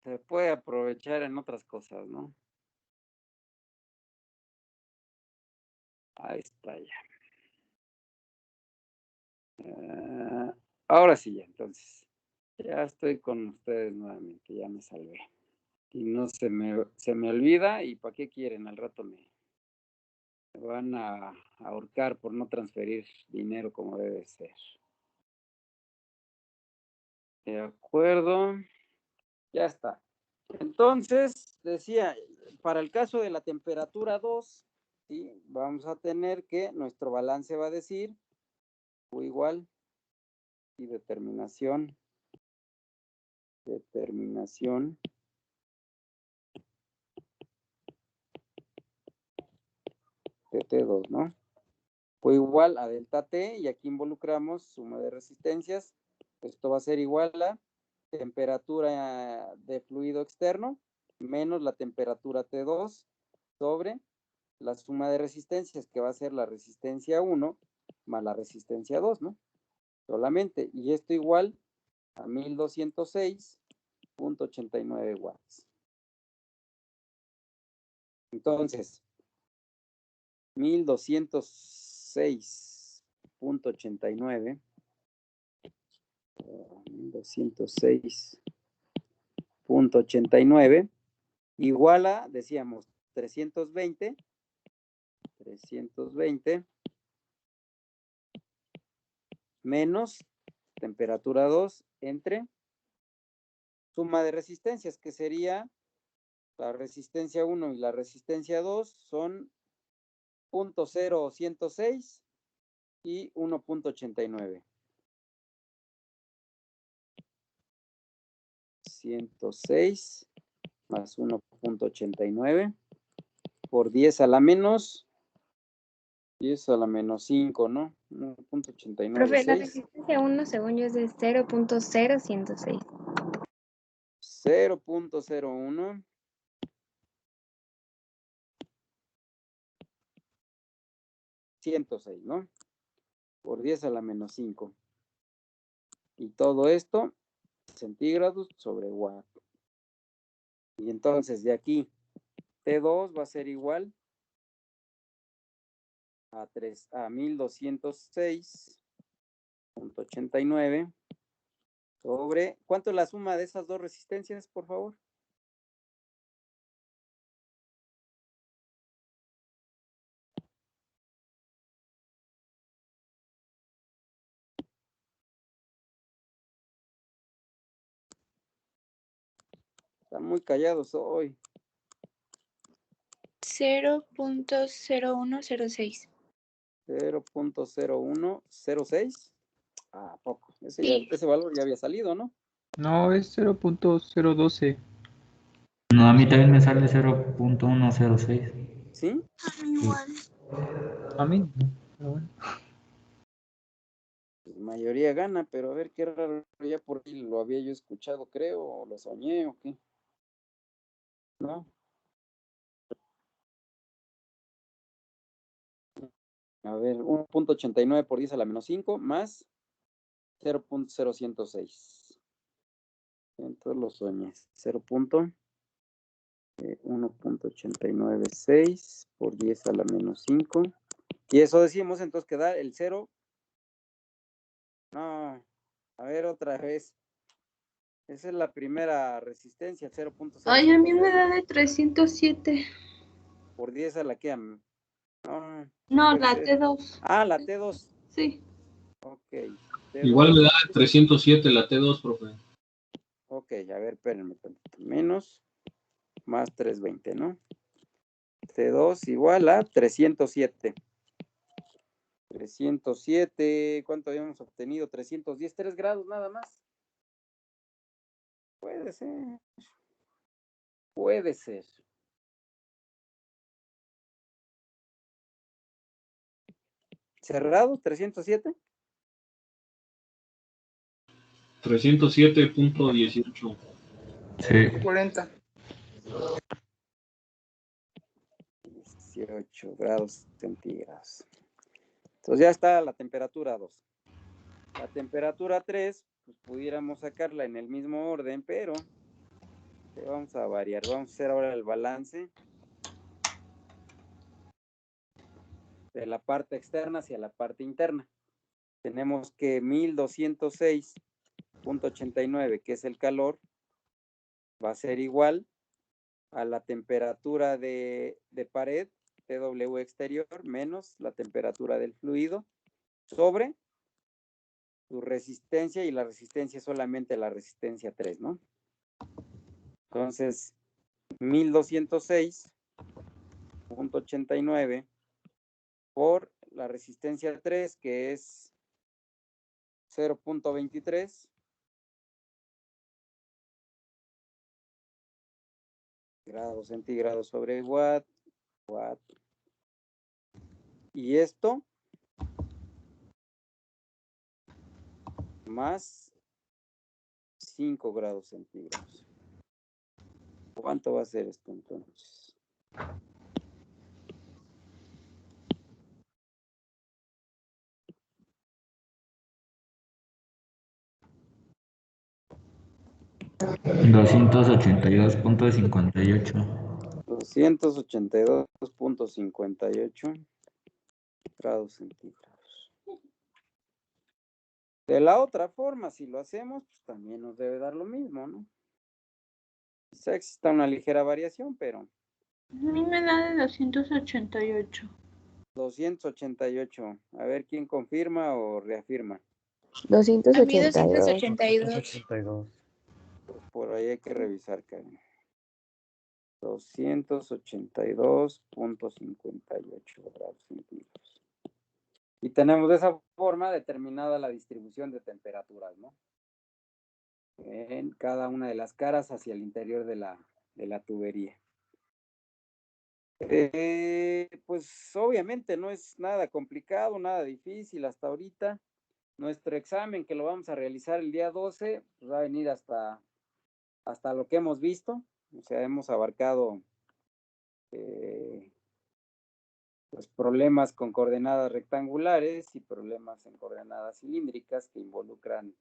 Se puede aprovechar en otras cosas, ¿no? Ahí está ya. Ahora sí, ya, entonces. Ya estoy con ustedes nuevamente, ya me salvé. Y no se me olvida, y ¿para qué quieren? Al rato me van a ahorcar por no transferir dinero como debe ser. De acuerdo, ya está. Entonces, decía, para el caso de la temperatura 2, ¿sí? Vamos a tener que nuestro balance va a decir o igual y determinación de T2, ¿no? O igual a delta T, y aquí involucramos suma de resistencias. Esto va a ser igual a temperatura de fluido externo menos la temperatura T2 sobre la suma de resistencias, que va a ser la resistencia 1 más la resistencia 2, ¿no? Solamente. Y esto igual a 1206.89 watts. Entonces, 1206.89 1206.89 igual a, decíamos, 320 menos temperatura 2 entre suma de resistencias, que sería la resistencia 1 y la resistencia 2 son 0.0106 y 1.89. 106 más 1.89 por 10 a la menos 5, ¿no? 1.89. Profe, la resistencia 1 según yo es de 0.0106. 0.01 106, ¿no? Por 10 a la menos 5. Y todo esto, centígrados sobre watt. Y entonces de aquí, T2 va a ser igual a 1206.89 sobre, ¿cuánto es la suma de esas dos resistencias, por favor? Están muy callados hoy. 0.0106. 0.0106. ¿A poco? Sí. Ese valor ya había salido, ¿no? no, es 0.012. No, a mí también me sale 0.106. ¿Sí? Igual. A mí no, pero bueno. Pues mayoría gana, pero a ver qué raro, ya por ahí lo había yo escuchado, creo, o lo soñé, o qué. ¿No? A ver, 1.89 por 10 a la menos 5 más 0.0106. Entonces lo soñé. 1.896 por 10 a la menos 5. Y eso decimos, entonces queda el 0. No, a ver otra vez. Esa es la primera resistencia, 0.0. Ay, a mí me da de 307. Por 10 a la que... No, no, la T2. Ah, la T2. Sí. Ok. T2. Igual me da 307 la T2, profe. Ok, a ver, espérenme tantito. Menos más 320, ¿no? T2 igual a 307. 307, ¿cuánto habíamos obtenido? 310, 3 grados nada más. Puede ser. Puede ser. ¿Cerrado? ¿307? 307.18. Sí. 40. 18 grados centígrados. Entonces ya está la temperatura 2. La temperatura 3, pues pudiéramos sacarla en el mismo orden, pero vamos a variar. Vamos a hacer ahora el balance de la parte externa hacia la parte interna. Tenemos que 1206.89, que es el calor, va a ser igual a la temperatura de pared, TW exterior, menos la temperatura del fluido, sobre su resistencia, y la resistencia es solamente la resistencia 3, ¿no? Entonces, 1206.89 por la resistencia 3, que es 0.23, grados centígrados sobre watt. Y esto más 5 grados centígrados. ¿Cuánto va a ser esto entonces? $282.58. 282.58 grados centígrados. De la otra forma, si lo hacemos, pues también nos debe dar lo mismo, ¿no? Quizá exista una ligera variación, pero... A mí me da de 288. 288. A ver quién confirma o reafirma. 282. 282. Por ahí hay que revisar, Karen. 282.58 grados centígrados. Y tenemos de esa forma determinada la distribución de temperaturas, ¿no? En cada una de las caras hacia el interior de la tubería. Pues obviamente no es nada complicado, nada difícil hasta ahorita. Nuestro examen, que lo vamos a realizar el día 12, pues va a venir hasta lo que hemos visto. O sea, hemos abarcado pues problemas con coordenadas rectangulares y problemas en coordenadas cilíndricas que involucran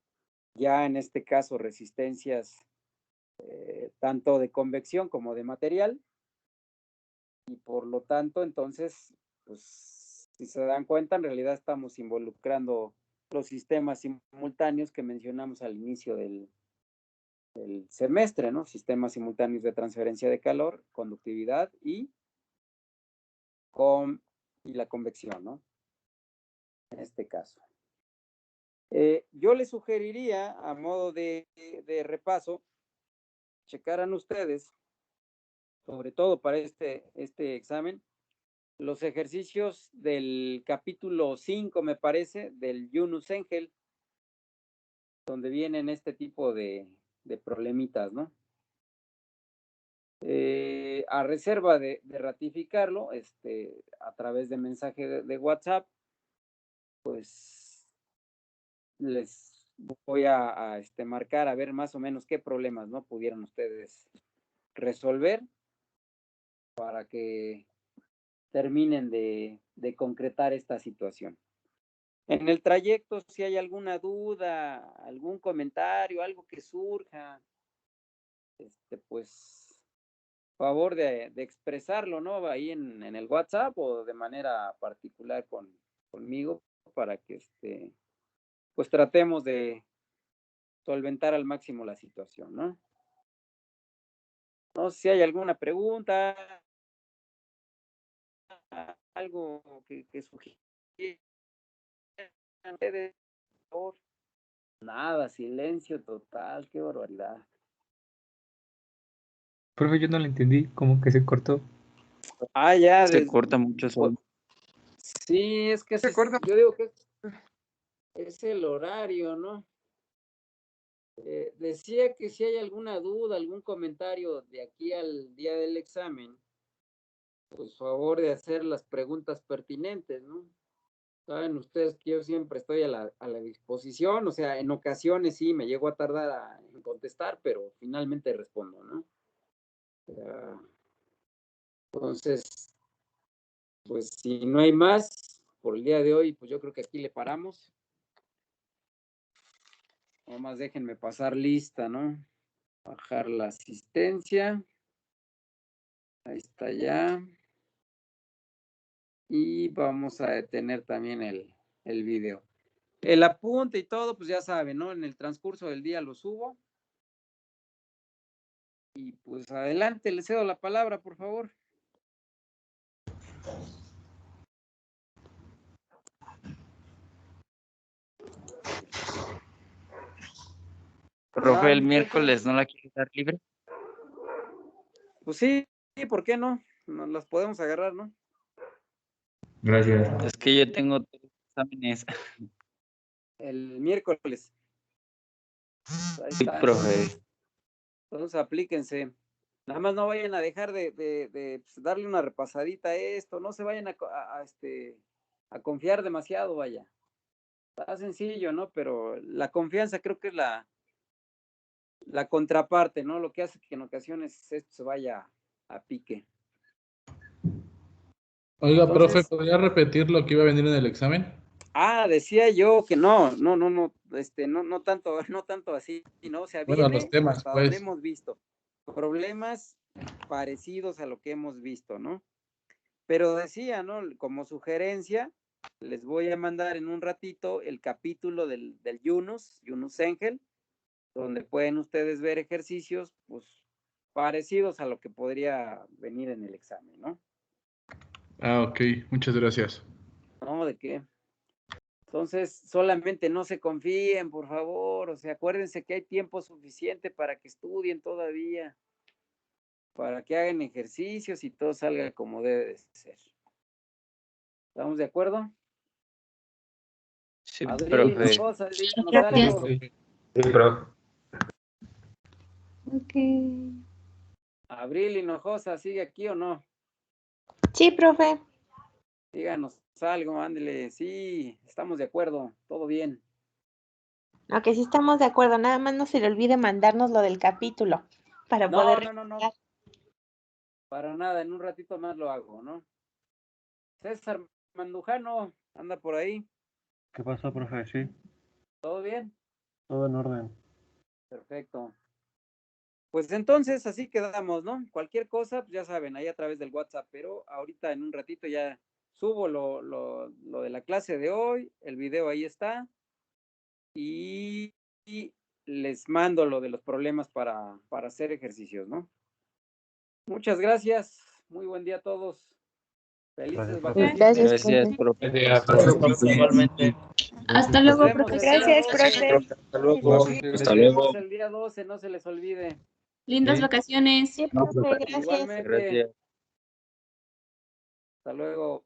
ya en este caso resistencias tanto de convección como de material, y por lo tanto entonces pues si se dan cuenta en realidad estamos involucrando los sistemas simultáneos que mencionamos al inicio del semestre, ¿no? Sistemas simultáneos de transferencia de calor, conductividad y la convección, ¿no? En este caso. Yo les sugeriría, a modo de repaso, checaran ustedes, sobre todo para este examen, los ejercicios del capítulo 5, me parece, del Yunus Engel, donde vienen este tipo de problemitas, ¿no? A reserva de ratificarlo, a través de mensaje de WhatsApp, pues les voy a marcar a ver más o menos qué problemas, ¿no?, pudieron ustedes resolver para que terminen de concretar esta situación. En el trayecto, si hay alguna duda, algún comentario, algo que surja, pues favor de expresarlo, ¿no?, ahí en el WhatsApp o de manera particular conmigo, para que pues tratemos de solventar al máximo la situación, ¿no? No sé si hay alguna pregunta, algo que sugieran ustedes, por favor. Nada, silencio total, qué barbaridad. Profe, yo no lo entendí, como que se cortó. Ah, ya. Se corta mucho solo. Sí, es que Se corta. yo digo que es el horario, ¿no? Decía que si hay alguna duda, algún comentario de aquí al día del examen, pues favor de hacer las preguntas pertinentes, ¿no? Saben ustedes que yo siempre estoy a la disposición, o sea, en ocasiones sí me llego a tardar en contestar, pero finalmente respondo, ¿no? Entonces, pues si no hay más por el día de hoy, pues yo creo que aquí le paramos. Nomás déjenme pasar lista, ¿no? Bajar la asistencia. Ahí está ya. Y vamos a detener también el video. El apunte y todo, pues ya saben, ¿no? En el transcurso del día lo subo. Y pues adelante, le cedo la palabra, por favor. Profe, el miércoles no la quiere dar libre. Pues sí, ¿por qué no? Nos las podemos agarrar, ¿no? Gracias. Es que yo tengo 3 exámenes. El miércoles. Ahí Sí, está. profe. Entonces aplíquense. Nada más no vayan a dejar de pues, darle una repasadita a esto. No se vayan a confiar demasiado, vaya. Está sencillo, ¿no? Pero la confianza creo que es la contraparte, ¿no? Lo que hace que en ocasiones esto se vaya a pique. Oiga, Entonces, profe, ¿podría repetir lo que iba a venir en el examen? decía yo que no tanto así, ¿no? O sea, Bueno, viene los temas, hasta donde pues. hemos visto. Problemas parecidos a lo que hemos visto, ¿no? Pero decía, ¿no? Como sugerencia, les voy a mandar en un ratito el capítulo del Yunus Engel, donde pueden ustedes ver ejercicios, pues, parecidos a lo que podría venir en el examen, ¿no? Ah, ok, muchas gracias. No, ¿de qué? Entonces, solamente no se confíen, por favor, o sea, acuérdense que hay tiempo suficiente para que estudien todavía, para que hagan ejercicios y todo salga como debe de ser. ¿Estamos de acuerdo? Sí, Adriel, profe. Hinojosa, díganos Gracias. algo. Sí, profe. Ok. Abril Hinojosa, ¿sigue aquí o no? Sí, profe. Díganos algo, ándele. Sí, estamos de acuerdo, todo bien. Ok, sí estamos de acuerdo. Nada más no se le olvide mandarnos lo del capítulo para poder... No. Para nada, en un ratito más lo hago, ¿no? César Mandujano, anda por ahí. ¿Qué pasó, profe? Sí, ¿Todo bien? todo en orden. Perfecto. Pues entonces así quedamos, ¿no? Cualquier cosa, pues ya saben, ahí a través del WhatsApp, pero ahorita en un ratito ya subo lo de la clase de hoy, el video ahí está, y les mando lo de los problemas para hacer ejercicios, ¿no? Muchas gracias, muy buen día a todos. Felices Gracias, profe. vacaciones. Gracias, profe. Gracias, profe. Igualmente. Hasta Nos luego, vemos el día Gracias, 12. profe. Hasta luego. Sí, Hasta nos luego. vemos el día 12, no se les olvide. Lindas Sí. vacaciones. Sí, profe, gracias. Igualmente. Gracias. Hasta luego.